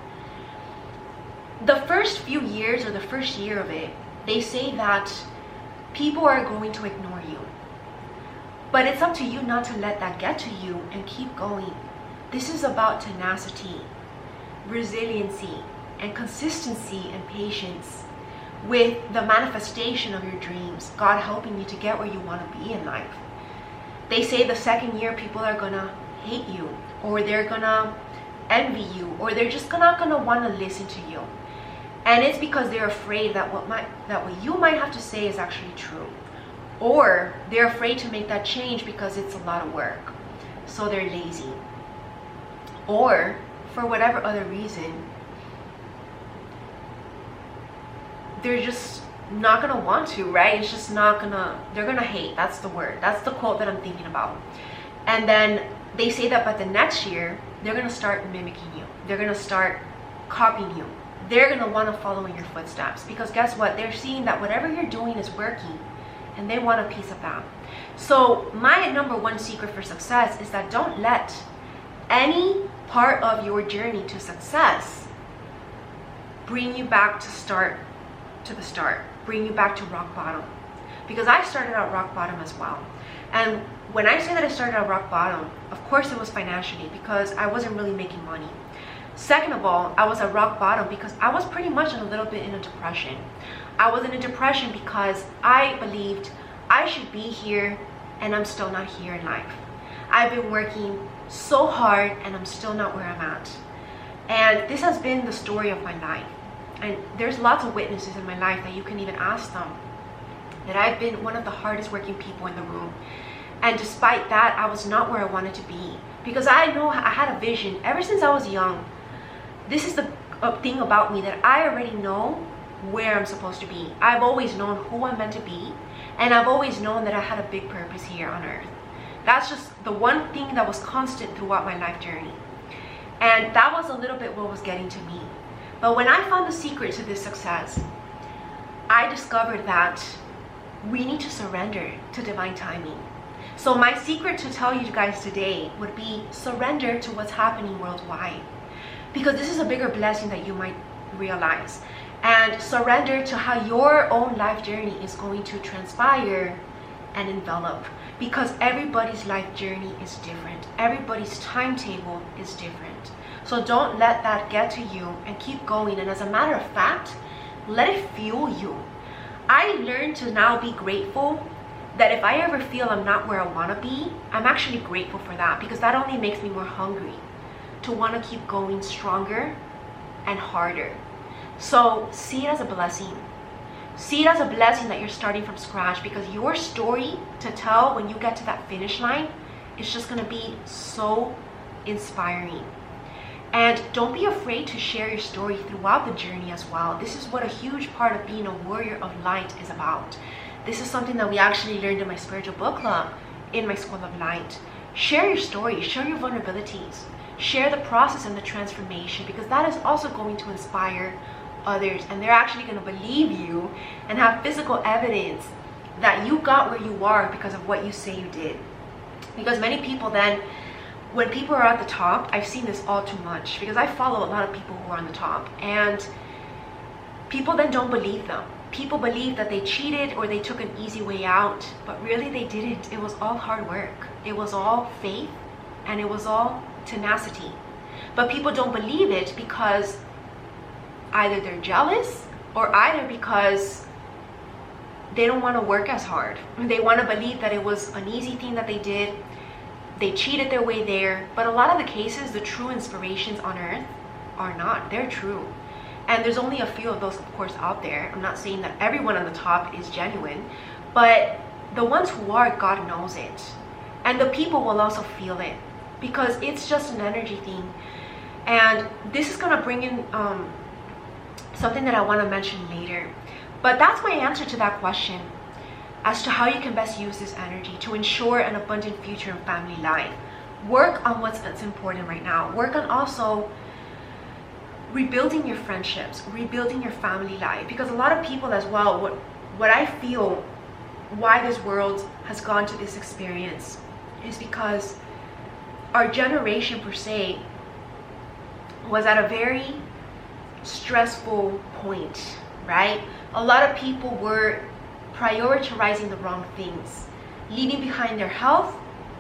the first few years or the first year of it, they say that people are going to ignore you. But it's up to you not to let that get to you and keep going. This is about tenacity, resiliency, and consistency and patience with the manifestation of your dreams, God helping you to get where you want to be in life. They say the second year people are gonna hate you, or they're gonna envy you, or they're just not gonna want to listen to you. And it's because they're afraid that what you might have to say is actually true. Or they're afraid to make that change because it's a lot of work. So they're lazy. Or for whatever other reason, they're just not gonna want to, right? It's just not gonna, they're gonna hate. That's the word. That's the quote that I'm thinking about. And then they say that by the next year, they're gonna start mimicking you. They're gonna start copying you. They're gonna wanna follow in your footsteps, because guess what? They're seeing that whatever you're doing is working and they want a piece of that. So my number one secret for success is that don't let any part of your journey to success bring you back to the start, bring you back to rock bottom. Because I started at rock bottom as well. And when I say that I started at rock bottom, of course it was financially, because I wasn't really making money. Second of all, I was at rock bottom because I was pretty much a little bit in a depression. I was in a depression because I believed I should be here and I'm still not here in life. I've been working so hard and I'm still not where I'm at. And this has been the story of my life. And there's lots of witnesses in my life that you can even ask them, that I've been one of the hardest working people in the room. And despite that, I was not where I wanted to be, because I know I had a vision ever since I was young. This is the thing about me, that I already know where I'm supposed to be. I've always known who I'm meant to be, and I've always known that I had a big purpose here on earth. That's just the one thing that was constant throughout my life journey. And that was a little bit what was getting to me. But when I found the secret to this success, I discovered that we need to surrender to divine timing. So my secret to tell you guys today would be surrender to what's happening worldwide, because this is a bigger blessing that you might realize. And surrender to how your own life journey is going to transpire and envelop, because everybody's life journey is different. Everybody's timetable is different. So don't let that get to you, and keep going. And as a matter of fact, let it fuel you. I learned to now be grateful that if I ever feel I'm not where I want to be, I'm actually grateful for that, because that only makes me more hungry to want to keep going stronger and harder. So see it as a blessing. See it as a blessing that you're starting from scratch, because your story to tell when you get to that finish line is just going to be so inspiring. And don't be afraid to share your story throughout the journey as well. This is what a huge part of being a warrior of light is about. This is something that we actually learned in my spiritual book club, in my School of Light. Share your story, share your vulnerabilities, share the process and the transformation, because that is also going to inspire others, and they're actually going to believe you and have physical evidence that you got where you are because of what you say you did. Because many people then, when people are at the top, I've seen this all too much, because I follow a lot of people who are on the top, and people then don't believe them. People believe that they cheated or they took an easy way out, but really they didn't. It was all hard work. It was all faith, and it was all tenacity. But people don't believe it because either they're jealous, or either because they don't want to work as hard. They want to believe that it was an easy thing that they did. They cheated their way there. But a lot of the cases, the true inspirations on earth are not. They're true. And there's only a few of those, of course, out there. I'm not saying that everyone on the top is genuine, but the ones who are, God knows it. And the people will also feel it, because it's just an energy thing. And this is going to bring in something that I want to mention later. But that's my answer to that question as to how you can best use this energy to ensure an abundant future in family life. Work on what's important right now. Work on also rebuilding your friendships, rebuilding your family life, because a lot of people as well, what I feel why this world has gone to this experience is because our generation per se was at a very stressful point, right? A lot of people were prioritizing the wrong things, leaving behind their health,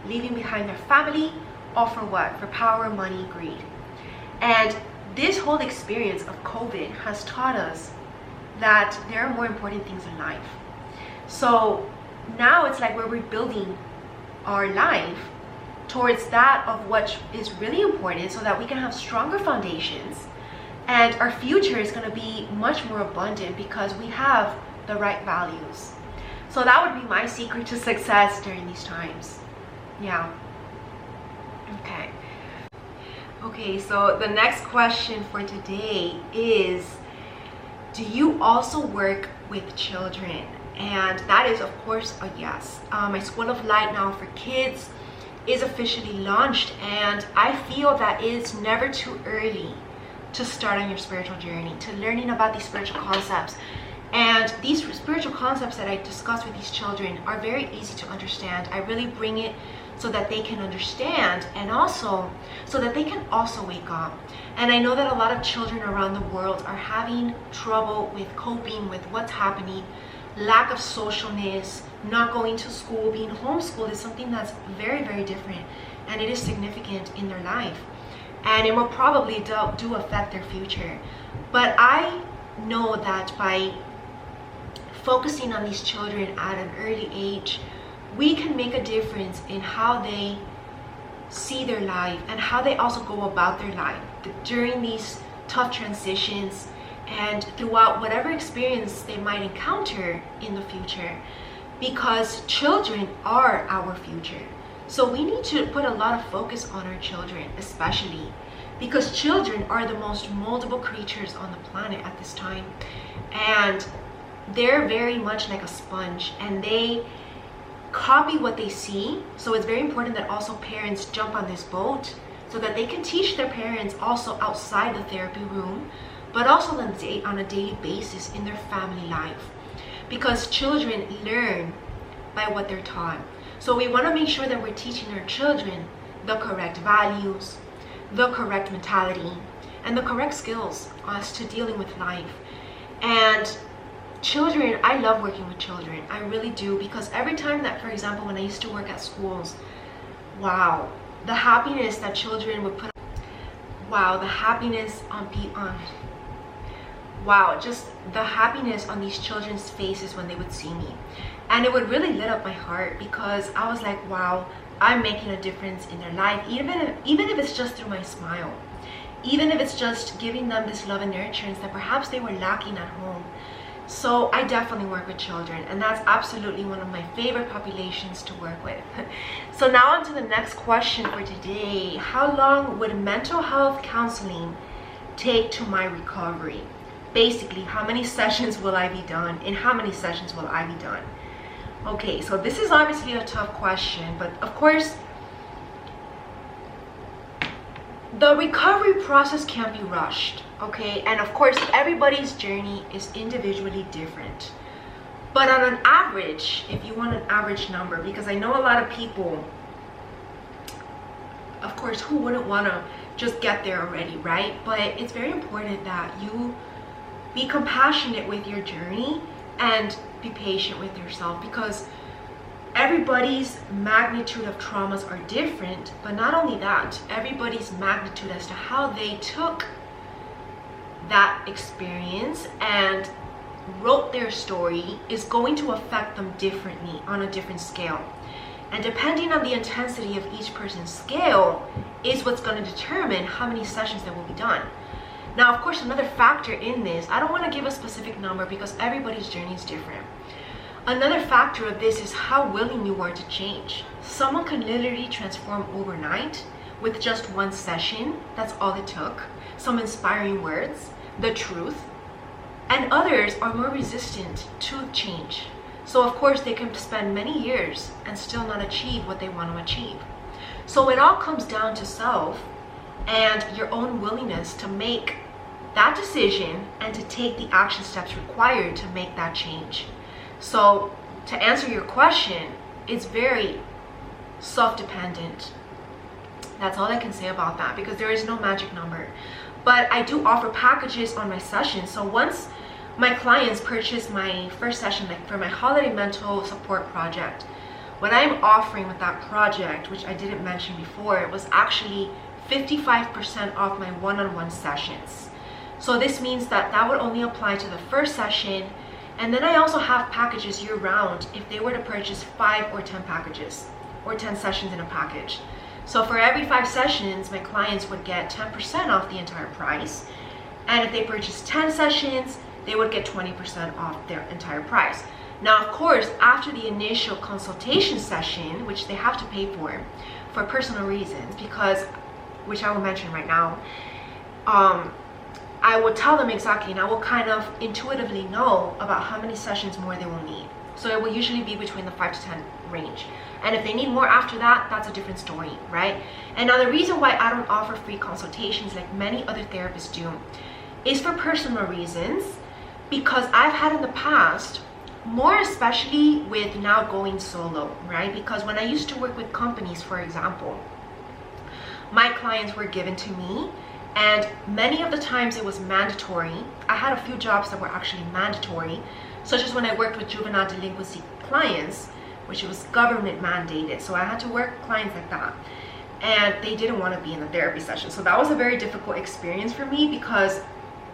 leaving behind their family, all for what? For power, money, greed. And this whole experience of COVID has taught us that there are more important things in life. So now it's like we're rebuilding our life towards that of what is really important, so that we can have stronger foundations, and our future is going to be much more abundant because we have the right values. So that would be my secret to success during these times. Yeah. Okay, so the next question for today is, do you also work with children? And that is, of course, a yes. My School of Light now for kids is officially launched, and I feel that it's never too early to start on your spiritual journey, to learning about these spiritual concepts. And these spiritual concepts that I discuss with these children are very easy to understand. I really bring it so that they can understand, and also so that they can also wake up. And I know that a lot of children around the world are having trouble with coping with what's happening. Lack of socialness, not going to school, being homeschooled is something that's very, very different, and it is significant in their life, and it will probably do affect their future. But I know that by focusing on these children at an early age, we can make a difference in how they see their life and how they also go about their life during these tough transitions and throughout whatever experience they might encounter in the future, because children are our future. So we need to put a lot of focus on our children, especially because children are the most moldable creatures on the planet at this time, and they're very much like a sponge and they copy what they see. So it's very important that also parents jump on this boat so that they can teach their parents also outside the therapy room, but also on a daily basis in their family life, because children learn by what they're taught. So we want to make sure that we're teaching our children the correct values, the correct mentality, and the correct skills as to dealing with life. And children, I love working with children. I really do, because every time that, for example, when I used to work at schools, wow, the happiness that children would put, wow, the happiness just the happiness on these children's faces when they would see me. And it would really lit up my heart, because I was like, wow, I'm making a difference in their life, even if it's just through my smile, even if it's just giving them this love and nurturance that perhaps they were lacking at home. So I definitely work with children, and that's absolutely one of my favorite populations to work with. So now on to the next question for today. How long would mental health counseling take to my recovery? Basically, how many sessions will I be done? In how many sessions will I be done? Okay, so this is obviously a tough question, but of course, the recovery process can't be rushed, okay? And of course, everybody's journey is individually different. But on an average, if you want an average number, because I know a lot of people, of course, who wouldn't want to just get there already, right? But it's very important that you be compassionate with your journey and be patient with yourself, because everybody's magnitude of traumas are different. But not only that, everybody's magnitude as to how they took that experience and wrote their story is going to affect them differently on a different scale. And depending on the intensity of each person's scale is what's going to determine how many sessions there will be done. Now, of course, another factor in this, I don't want to give a specific number because everybody's journey is different. Another factor of this is how willing you are to change. Someone can literally transform overnight with just one session. That's all it took. Some inspiring words, the truth. And others are more resistant to change. So of course, they can spend many years and still not achieve what they want to achieve. So it all comes down to self and your own willingness to make that decision and to take the action steps required to make that change. So to answer your question, it's very self-dependent. That's all I can say about that, because there is no magic number. But I do offer packages on my sessions. So once my clients purchase my first session, like for my holiday mental support project, what I'm offering with that project, which I didn't mention before, it was actually 55% off my one-on-one sessions. So this means that that would only apply to the first session. And then I also have packages year-round if they were to purchase 5 or 10 packages or 10 sessions in a package. So for every 5 sessions, my clients would get 10% off the entire price. And if they purchase 10 sessions, they would get 20% off their entire price. Now, of course, after the initial consultation session, which they have to pay for personal reasons, which I will mention right now, I will tell them exactly, and I will kind of intuitively know about how many sessions more they will need. So it will usually be between the 5 to 10 range. And if they need more after that, that's a different story, right? And now the reason why I don't offer free consultations like many other therapists do is for personal reasons, because I've had in the past, more especially with now going solo, right? Because when I used to work with companies, for example, my clients were given to me, and many of the times it was mandatory. I had a few jobs that were actually mandatory, such as when I worked with juvenile delinquency clients, which was government mandated. So I had to work with clients like that, and they didn't want to be in the therapy session. So that was a very difficult experience for me, because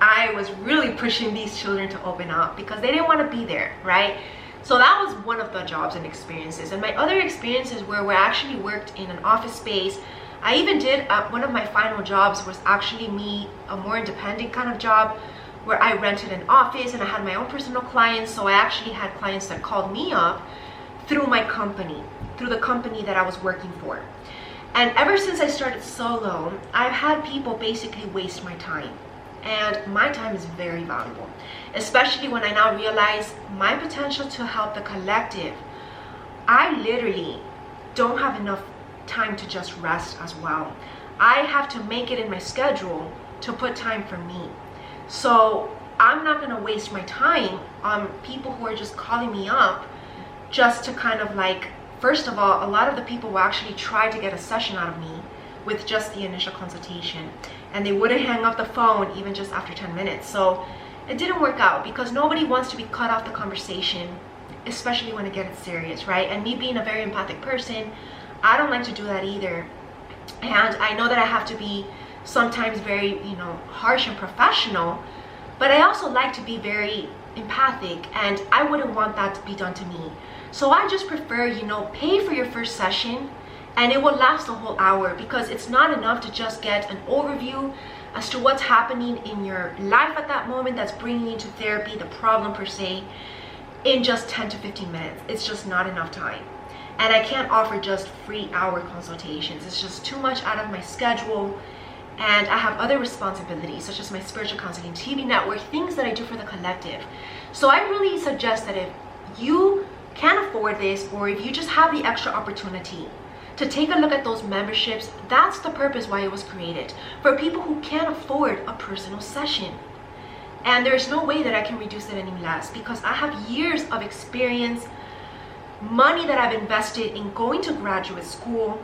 I was really pushing these children to open up because they didn't want to be there, right? So that was one of the jobs and experiences. And my other experiences where we actually worked in an office space, I even did one of my final jobs was actually a more independent kind of job where I rented an office and I had my own personal clients. So I actually had clients that called me up through my company, through the company that I was working for. And ever since I started solo, I've had people basically waste my time. And my time is very valuable, especially when I now realize my potential to help the collective. I literally don't have enough time to just rest as well. I have to make it in my schedule to put time for me. So I'm not going to waste my time on people who are just calling me up just to kind of like, first of all, a lot of the people will actually try to get a session out of me with just the initial consultation, and they wouldn't hang up the phone even just after 10 minutes. So it didn't work out because nobody wants to be cut off the conversation, especially when it gets serious, right? And me being a very empathic person, I don't like to do that either. And I know that I have to be sometimes very, harsh and professional, but I also like to be very empathic, and I wouldn't want that to be done to me. So I just prefer, pay for your first session and it will last a whole hour, because it's not enough to just get an overview as to what's happening in your life at that moment that's bringing you to therapy, the problem per se, in just 10 to 15 minutes. It's just not enough time. And I can't offer just free hour consultations. It's just too much out of my schedule. And I have other responsibilities, such as my spiritual counseling TV network, things that I do for the collective. So I really suggest that if you can't afford this, or if you just have the extra opportunity to take a look at those memberships, that's the purpose why it was created, for people who can't afford a personal session. And there's no way that I can reduce it any less, because I have years of experience, money that I've invested in going to graduate school,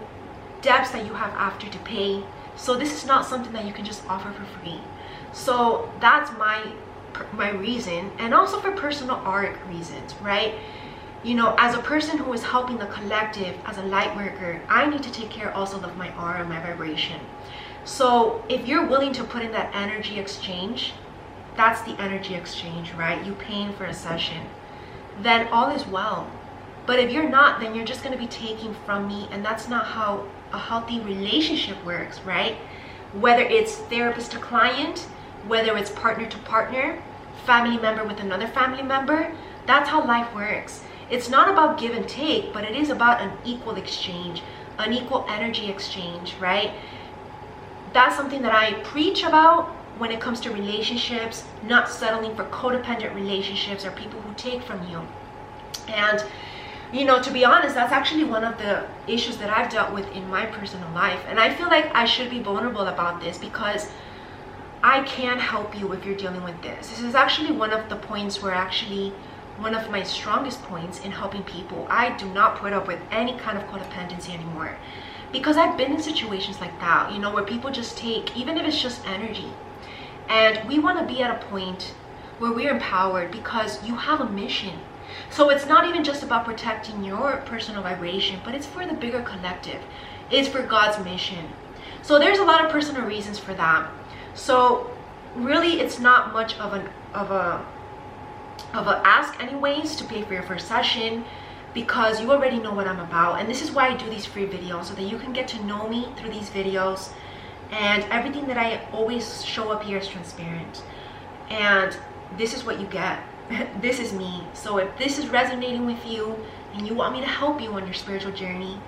debts that you have after to pay. So this is not something that you can just offer for free. So that's my reason, and also for personal arc reasons, right? As a person who is helping the collective, as a light worker, I need to take care also of my aura, my vibration. So if you're willing to put in that energy exchange, that's the energy exchange, right? You paying for a session, then all is well. But if you're not, then you're just going to be taking from me, and that's not how a healthy relationship works, right? Whether it's therapist to client, whether it's partner to partner, family member with another family member, that's how life works. It's not about give and take, but it is about an equal exchange, an equal energy exchange, right? That's something that I preach about when it comes to relationships, not settling for codependent relationships or people who take from you. And to be honest, that's actually one of the issues that I've dealt with in my personal life. And I feel like I should be vulnerable about this, because I can help you if you're dealing with this. This is actually one of the points where one of my strongest points in helping people. I do not put up with any kind of codependency anymore, because I've been in situations like that, where people just take, even if it's just energy. And we want to be at a point where we're empowered because you have a mission. So it's not even just about protecting your personal vibration, but it's for the bigger collective. It's for God's mission. So there's a lot of personal reasons for that. So really, it's not much of a ask anyways to pay for your first session, because you already know what I'm about. And this is why I do these free videos, so that you can get to know me through these videos. And everything that I always show up here is transparent. And this is what you get. This is me. So if this is resonating with you and you want me to help you on your spiritual journey,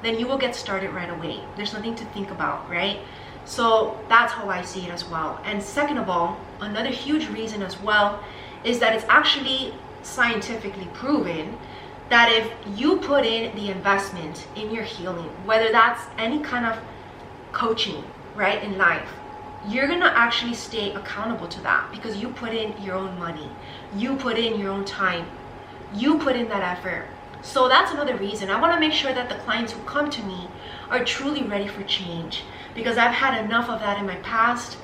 then you will get started right away. There's nothing to think about, right? So that's how I see it as well. And second of all, another huge reason as well is that it's actually scientifically proven that if you put in the investment in your healing, whether that's any kind of coaching, right, in life, you're gonna actually stay accountable to that, because you put in your own money, you put in your own time, you put in that effort. So that's another reason. I want to make sure that the clients who come to me are truly ready for change, because I've had enough of that in my past,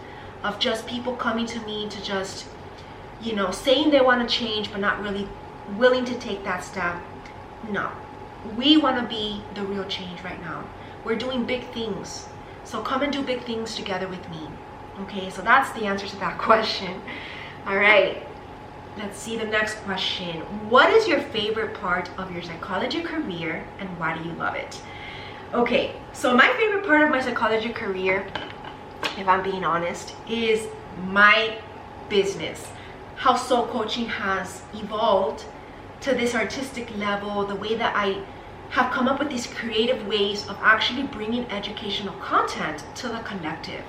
of just people coming to me to just, saying they want to change but not really willing to take that step. No, we want to be the real change right now. We're doing big things, so come and do big things together with me. Okay, so that's the answer to that question. All right, let's see the next question. What is your favorite part of your psychology career, and why do you love it? Okay, so my favorite part of my psychology career, if I'm being honest, is my business. How soul coaching has evolved to this artistic level, the way that I have come up with these creative ways of actually bringing educational content to the collective.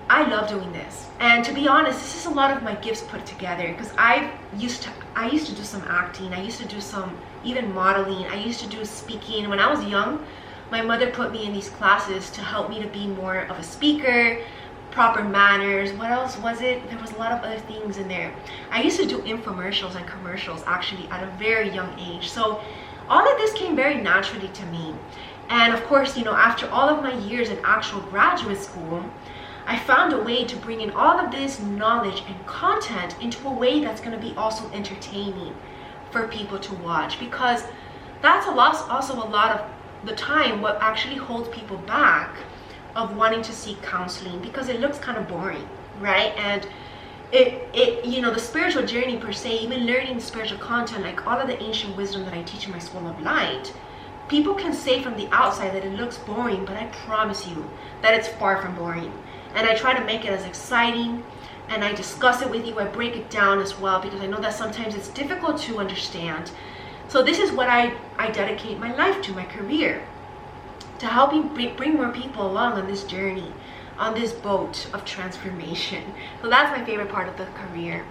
I love doing this, and to be honest, this is a lot of my gifts put together, because I used to do some acting, I used to do some even modeling, I used to do speaking. When I was young, my mother put me in these classes to help me to be more of a speaker, proper manners. What else was it? There was a lot of other things in there. I used to do infomercials and commercials actually at a very young age. So all of this came very naturally to me. And of course, you know, after all of my years in actual graduate school, I found a way to bring in all of this knowledge and content into a way that's going to be also entertaining for people to watch, because that's also a lot of the time what actually holds people back of wanting to seek counseling, because it looks kind of boring, right? And it you know, the spiritual journey per se, even learning spiritual content, like all of the ancient wisdom that I teach in my School of Light, people can say from the outside that it looks boring, but I promise you that it's far from boring. And I try to make it as exciting, and I discuss it with you, I break it down as well, because I know that sometimes it's difficult to understand. So this is what I dedicate my life to, my career, to helping bring more people along on this journey, on this boat of transformation. So that's my favorite part of the career.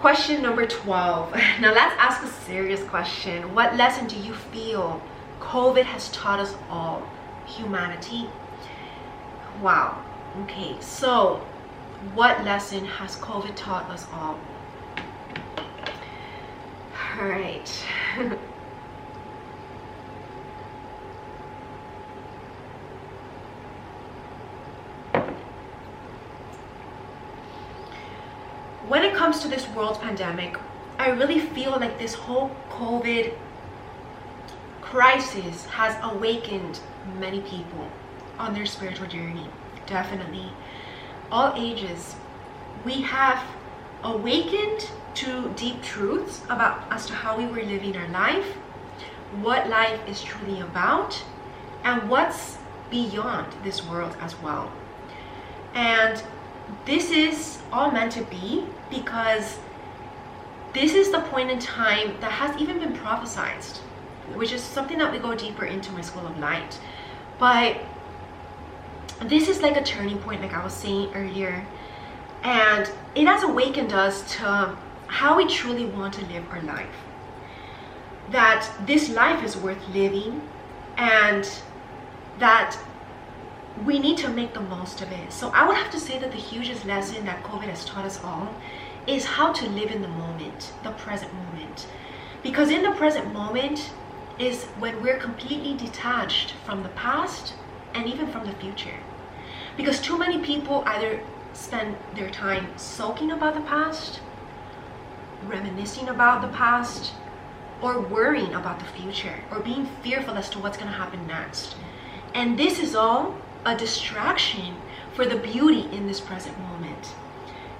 Question number 12. Now let's ask a serious question. What lesson do you feel COVID has taught us all? Humanity. Wow. Okay, so what lesson has COVID taught us all? All right. When it comes to this world pandemic, I really feel like this whole COVID crisis has awakened many people on their spiritual journey. Definitely. All ages. We have awakened to deep truths about as to how we were living our life, what life is truly about, and what's beyond this world as well. And this is all meant to be, because this is the point in time that has even been prophesized, which is something that we go deeper into my School of Light. But this is like a turning point, like I was saying earlier, and it has awakened us to how we truly want to live our life. That this life is worth living, and that we need to make the most of it. So I would have to say that the hugest lesson that COVID has taught us all is how to live in the moment, the present moment. Because in the present moment is when we're completely detached from the past and even from the future. Because too many people either spend their time sulking about the past, reminiscing about the past, or worrying about the future, or being fearful as to what's going to happen next. And this is all a distraction for the beauty in this present moment.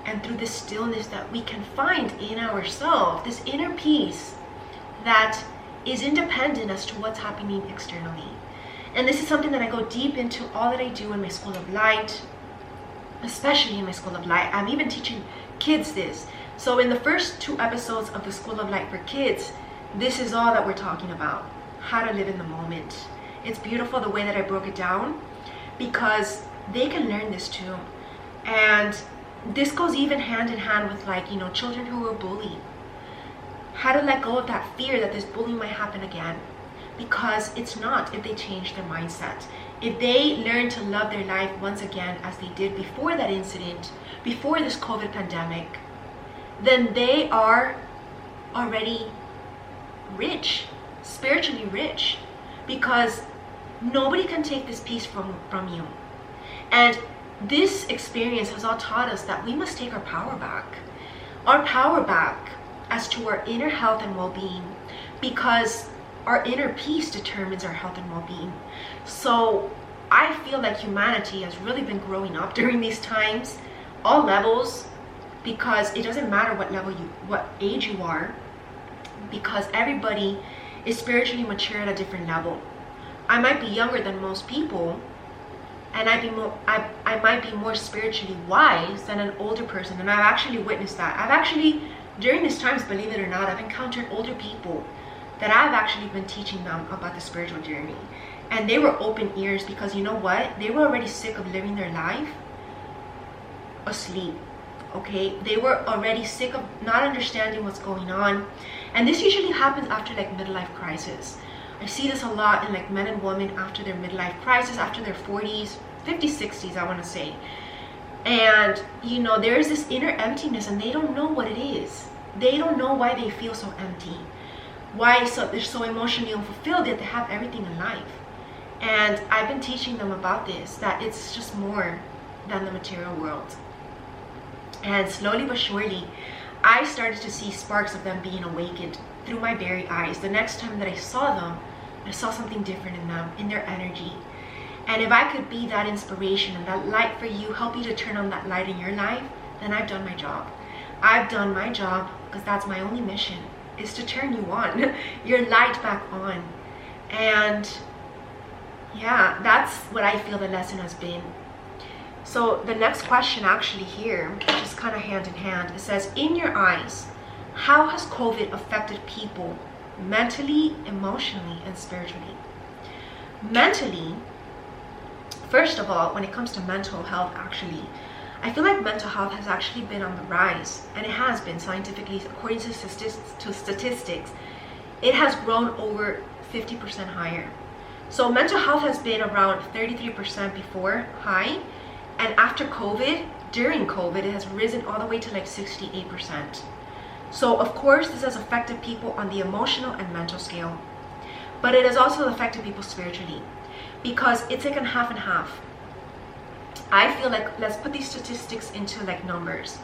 And through the stillness that we can find in ourselves, this inner peace that is independent as to what's happening externally. And this is something that I go deep into all that I do in my School of Light, especially in my School of Light. I'm even teaching kids this. So in the first 2 episodes of the School of Light for Kids, this is all that we're talking about, how to live in the moment. It's beautiful the way that I broke it down, because they can learn this too. And this goes even hand in hand with, like, you know, children who were bullied. How to let go of that fear that this bullying might happen again. Because it's not, if they change their mindset. If they learn to love their life once again as they did before that incident, before this COVID pandemic, then they are already rich, spiritually rich, because nobody can take this peace from you. And this experience has all taught us that we must take our power back. Our power back as to our inner health and well-being, because our inner peace determines our health and well-being. So I feel like humanity has really been growing up during these times, all levels, because it doesn't matter what level what age you are, because everybody is spiritually mature at a different level. I might be younger than most people, and I might be more spiritually wise than an older person. And I've actually witnessed that. I've actually, during these times, believe it or not, I've encountered older people that I've actually been teaching them about the spiritual journey. And they were open ears, because you know what? They were already sick of living their life asleep. Okay, they were already sick of not understanding what's going on. And this usually happens after like midlife crisis. I see this a lot in like men and women after their midlife crisis, after their 40s, 50s, 60s, I want to say. And you know, there's this inner emptiness, and they don't know what it is. They don't know why they feel so empty, why they're so emotionally unfulfilled, yet they have everything in life. And I've been teaching them about this, that it's just more than the material world. And slowly but surely, I started to see sparks of them being awakened through my very eyes. The next time that I saw them, I saw something different in them, in their energy. And if I could be that inspiration and that light for you, help you to turn on that light in your life, then I've done my job. I've done my job, because that's my only mission, is to turn you on, your light back on. And yeah, that's what I feel the lesson has been. So the next question actually here, which is kind of hand in hand, it says, in your eyes, how has COVID affected people mentally, emotionally, and spiritually? Mentally, first of all, when it comes to mental health, actually, I feel like mental health has actually been on the rise, and it has been scientifically, according to statistics, it has grown over 50% higher. So mental health has been around 33% before high, and after COVID, during COVID, it has risen all the way to like 68%. So of course, this has affected people on the emotional and mental scale, but it has also affected people spiritually, because it's like a half and half. I feel like, let's put these statistics into like numbers.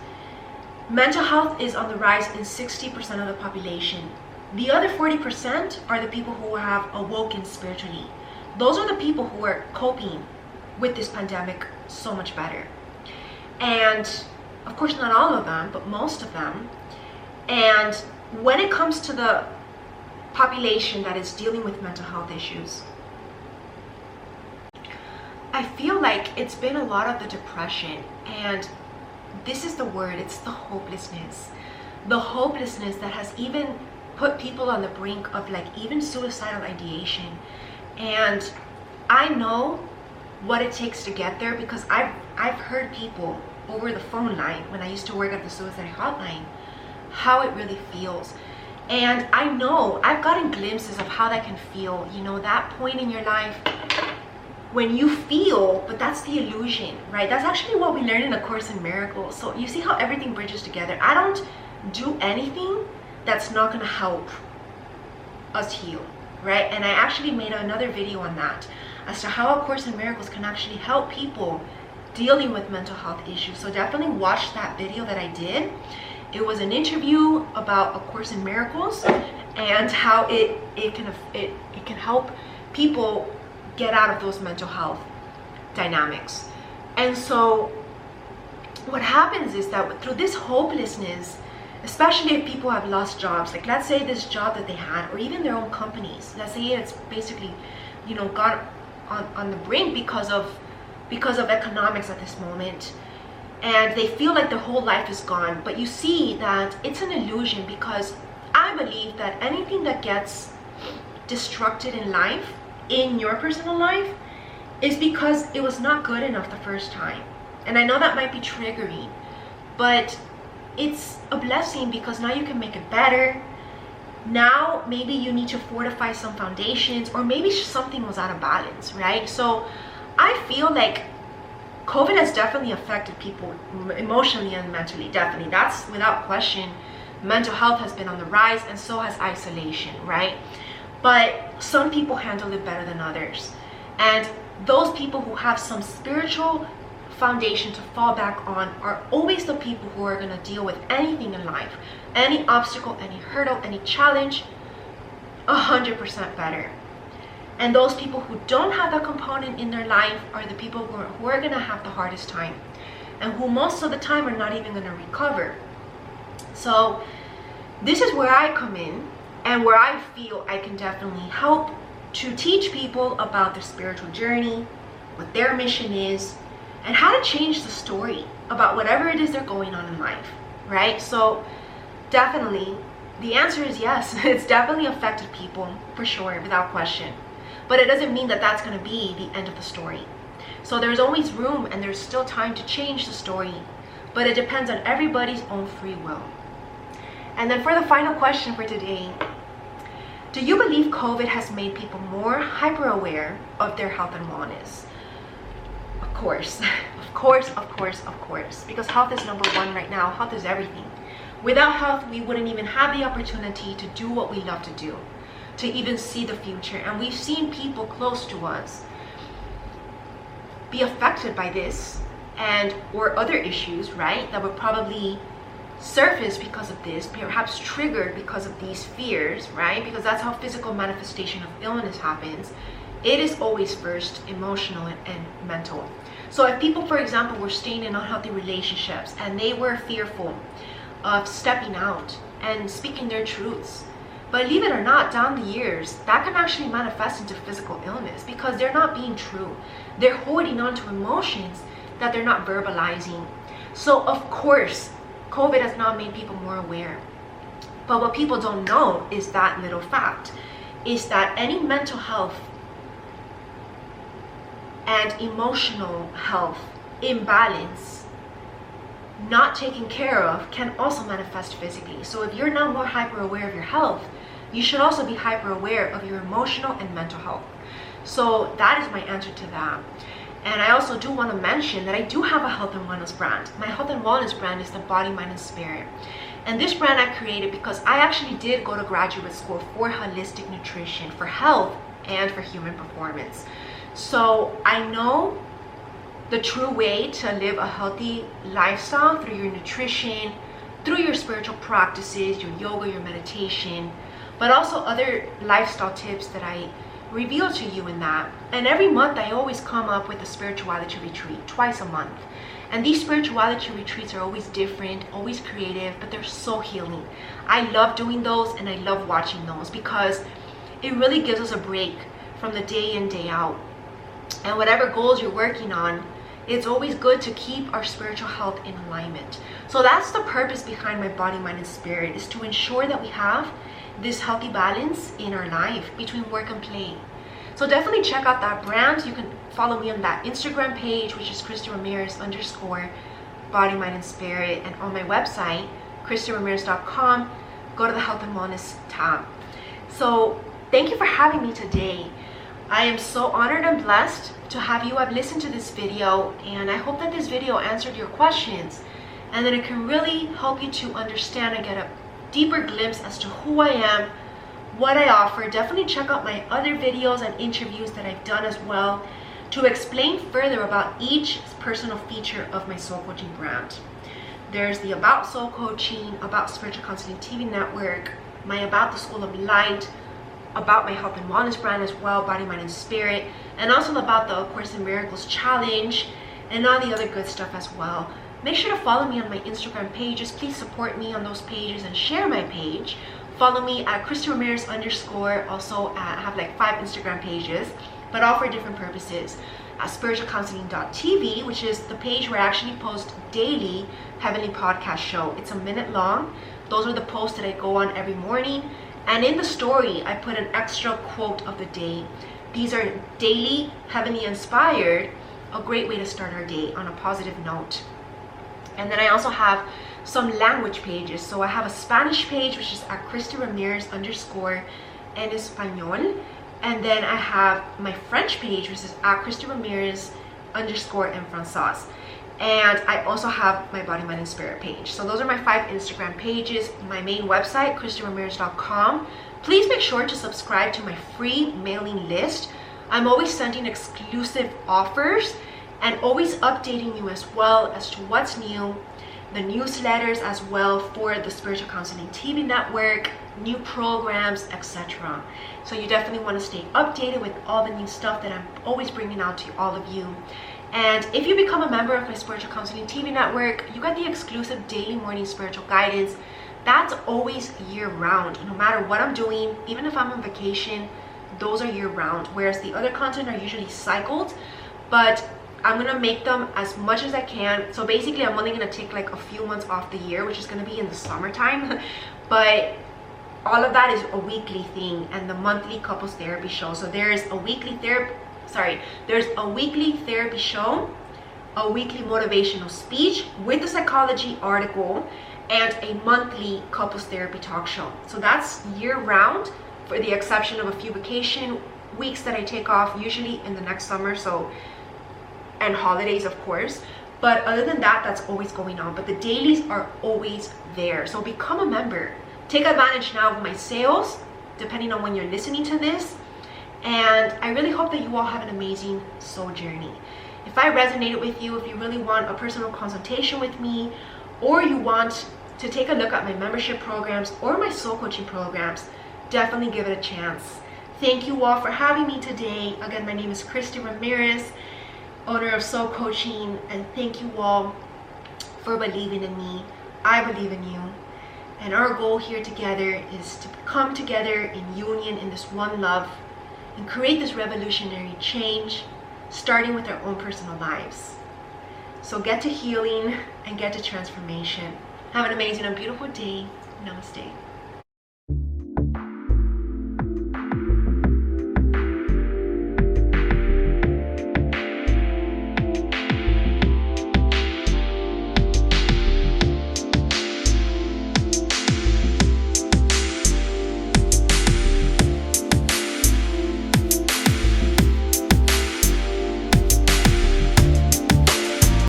Mental health is on the rise in 60% of the population. The other 40% are the people who have awoken spiritually. Those are the people who are coping with this pandemic so much better. And of course, not all of them, but most of them. And when it comes to the population that is dealing with mental health issues, I feel like it's been a lot of the depression, and this is the word, it's the hopelessness. The hopelessness that has even put people on the brink of like even suicidal ideation. And I know what it takes to get there, because I've heard people over the phone line when I used to work at the suicide hotline, how it really feels. And I know I've gotten glimpses of how that can feel, you know, that point in your life when you feel, but that's the illusion, right? That's actually what we learned in A Course in Miracles. So you see how everything bridges together. I don't do anything that's not going to help us heal, right? And I actually made another video on that, as to how A Course in Miracles can actually help people dealing with mental health issues. So definitely watch that video that I did. It was an interview about A Course in Miracles and how it can help people get out of those mental health dynamics. And so what happens is that through this hopelessness, especially if people have lost jobs, like let's say this job that they had, or even their own companies, let's say it's basically, you know, got on the brink because of economics at this moment, and they feel like their whole life is gone. But you see that it's an illusion, because I believe that anything that gets destructed in life, in your personal life, is because it was not good enough the first time. And I know that might be triggering, but it's a blessing, because now you can make it better. Now maybe you need to fortify some foundations, or maybe something was out of balance, right? So I feel like COVID has definitely affected people emotionally and mentally, definitely. That's without question. Mental health has been on the rise, and so has isolation, right? But some people handle it better than others. And those people who have some spiritual foundation to fall back on are always the people who are going to deal with anything in life, any obstacle, any hurdle, any challenge, 100% better. And those people who don't have that component in their life are the people who are going to have the hardest time, and who most of the time are not even going to recover. So this is where I come in, and where I feel I can definitely help to teach people about their spiritual journey, what their mission is, and how to change the story about whatever it is they're going on in life, right? So definitely, the answer is yes. It's definitely affected people, for sure, without question. But it doesn't mean that that's going to be the end of the story. So there's always room and there's still time to change the story, but it depends on everybody's own free will. And then for the final question for today, do you believe COVID has made people more hyper-aware of their health and wellness? Of course, of course, of course, of course, because health is number one right now. Health is everything. Without health, we wouldn't even have the opportunity to do what we love to do, to even see the future. And we've seen people close to us be affected by this and or other issues, right, that would probably surface because of this, perhaps triggered because of these fears, right? Because that's how physical manifestation of illness happens. It is always first emotional and mental. So if people, for example, were staying in unhealthy relationships and they were fearful of stepping out and speaking their truths, believe it or not, down the years, that can actually manifest into physical illness because they're not being true. They're holding on to emotions that they're not verbalizing. So of course, COVID has not made people more aware. But what people don't know is that little fact, is that any mental health and emotional health imbalance not taken care of can also manifest physically. So if you're now more hyper aware of your health, you should also be hyper aware of your emotional and mental health. So that is my answer to that. And I also do want to mention that I do have a health and wellness brand. My health and wellness brand is the Body, Mind, and Spirit. And this brand I created because I actually did go to graduate school for holistic nutrition, for health, and for human performance. So I know the true way to live a healthy lifestyle through your nutrition, through your spiritual practices, your yoga, your meditation, but also other lifestyle tips that I reveal to you in that. And every month I always come up with a spirituality retreat, twice a month. And these spirituality retreats are always different, always creative, but they're so healing. I love doing those and I love watching those because it really gives us a break from the day in, day out. And whatever goals you're working on, it's always good to keep our spiritual health in alignment. So that's the purpose behind my Body, Mind, and Spirit, is to ensure that we have this healthy balance in our life between work and play. So definitely check out that brand. You can follow me on that Instagram page, which is Christie Ramirez _ Body, Mind, and Spirit. And on my website, ChristieRamirez.com, go to the Health and Wellness tab. So thank you for having me today. I am so honored and blessed to have you have listened to this video, and I hope that this video answered your questions and that it can really help you to understand and get a deeper glimpse as to who I am, what I offer. Definitely check out my other videos and interviews that I've done as well to explain further about each personal feature of my soul coaching brand. There's the About Soul Coaching, About Spiritual Counseling TV Network, my About the School of Light, about my health and wellness brand as well, Body, Mind, and Spirit, and also about the Course in Miracles Challenge and all the other good stuff as well. Make sure to follow me on my Instagram pages. Please support me on those pages and share my page. Follow me at Christie Ramirez _ also I have like 5 Instagram pages, but all for different purposes. At spiritualcounseling.tv, which is the page where I actually post daily Heavenly Podcast Show. It's a minute long. Those are the posts that I go on every morning. And in the story, I put an extra quote of the day. These are daily, heavenly inspired, a great way to start our day on a positive note. And then I also have some language pages. So I have a Spanish page, which is at Christie Ramirez _ en Español. And then I have my French page, which is at Christie Ramirez _ en Français. And I also have my Body, Mind, and Spirit page. So those are my 5 Instagram pages. My main website, ChristieRamirez.com. Please make sure to subscribe to my free mailing list. I'm always sending exclusive offers and always updating you as well as to what's new, the newsletters as well for the Spiritual Counseling TV Network, new programs, etc. So you definitely want to stay updated with all the new stuff that I'm always bringing out to all of you. And if you become a member of my Spiritual Counseling TV Network, you get the exclusive daily morning spiritual guidance. That's always year round. No matter what I'm doing, even if I'm on vacation, those are year round, whereas the other content are usually cycled. But I'm gonna make them as much as I can. So basically I'm only gonna take like a few months off the year, which is gonna be in the summertime. But all of that is a weekly thing, and the monthly couples therapy show. So there's a weekly therapy show, a weekly motivational speech with a psychology article, and a monthly couples therapy talk show. So that's year round, for the exception of a few vacation weeks that I take off, usually in the next summer, so, and holidays of course. But other than that, that's always going on. But the dailies are always there. So become a member. Take advantage now of my sales, depending on when you're listening to this. And I really hope that you all have an amazing soul journey. If I resonated with you, if you really want a personal consultation with me, or you want to take a look at my membership programs or my soul coaching programs, definitely give it a chance. Thank you all for having me today. Again, my name is Christie Ramirez, owner of Soul Coaching, and thank you all for believing in me. I believe in you. And our goal here together is to come together in union in this one love and create this revolutionary change, starting with our own personal lives. So get to healing and get to transformation. Have an amazing and beautiful day. Namaste.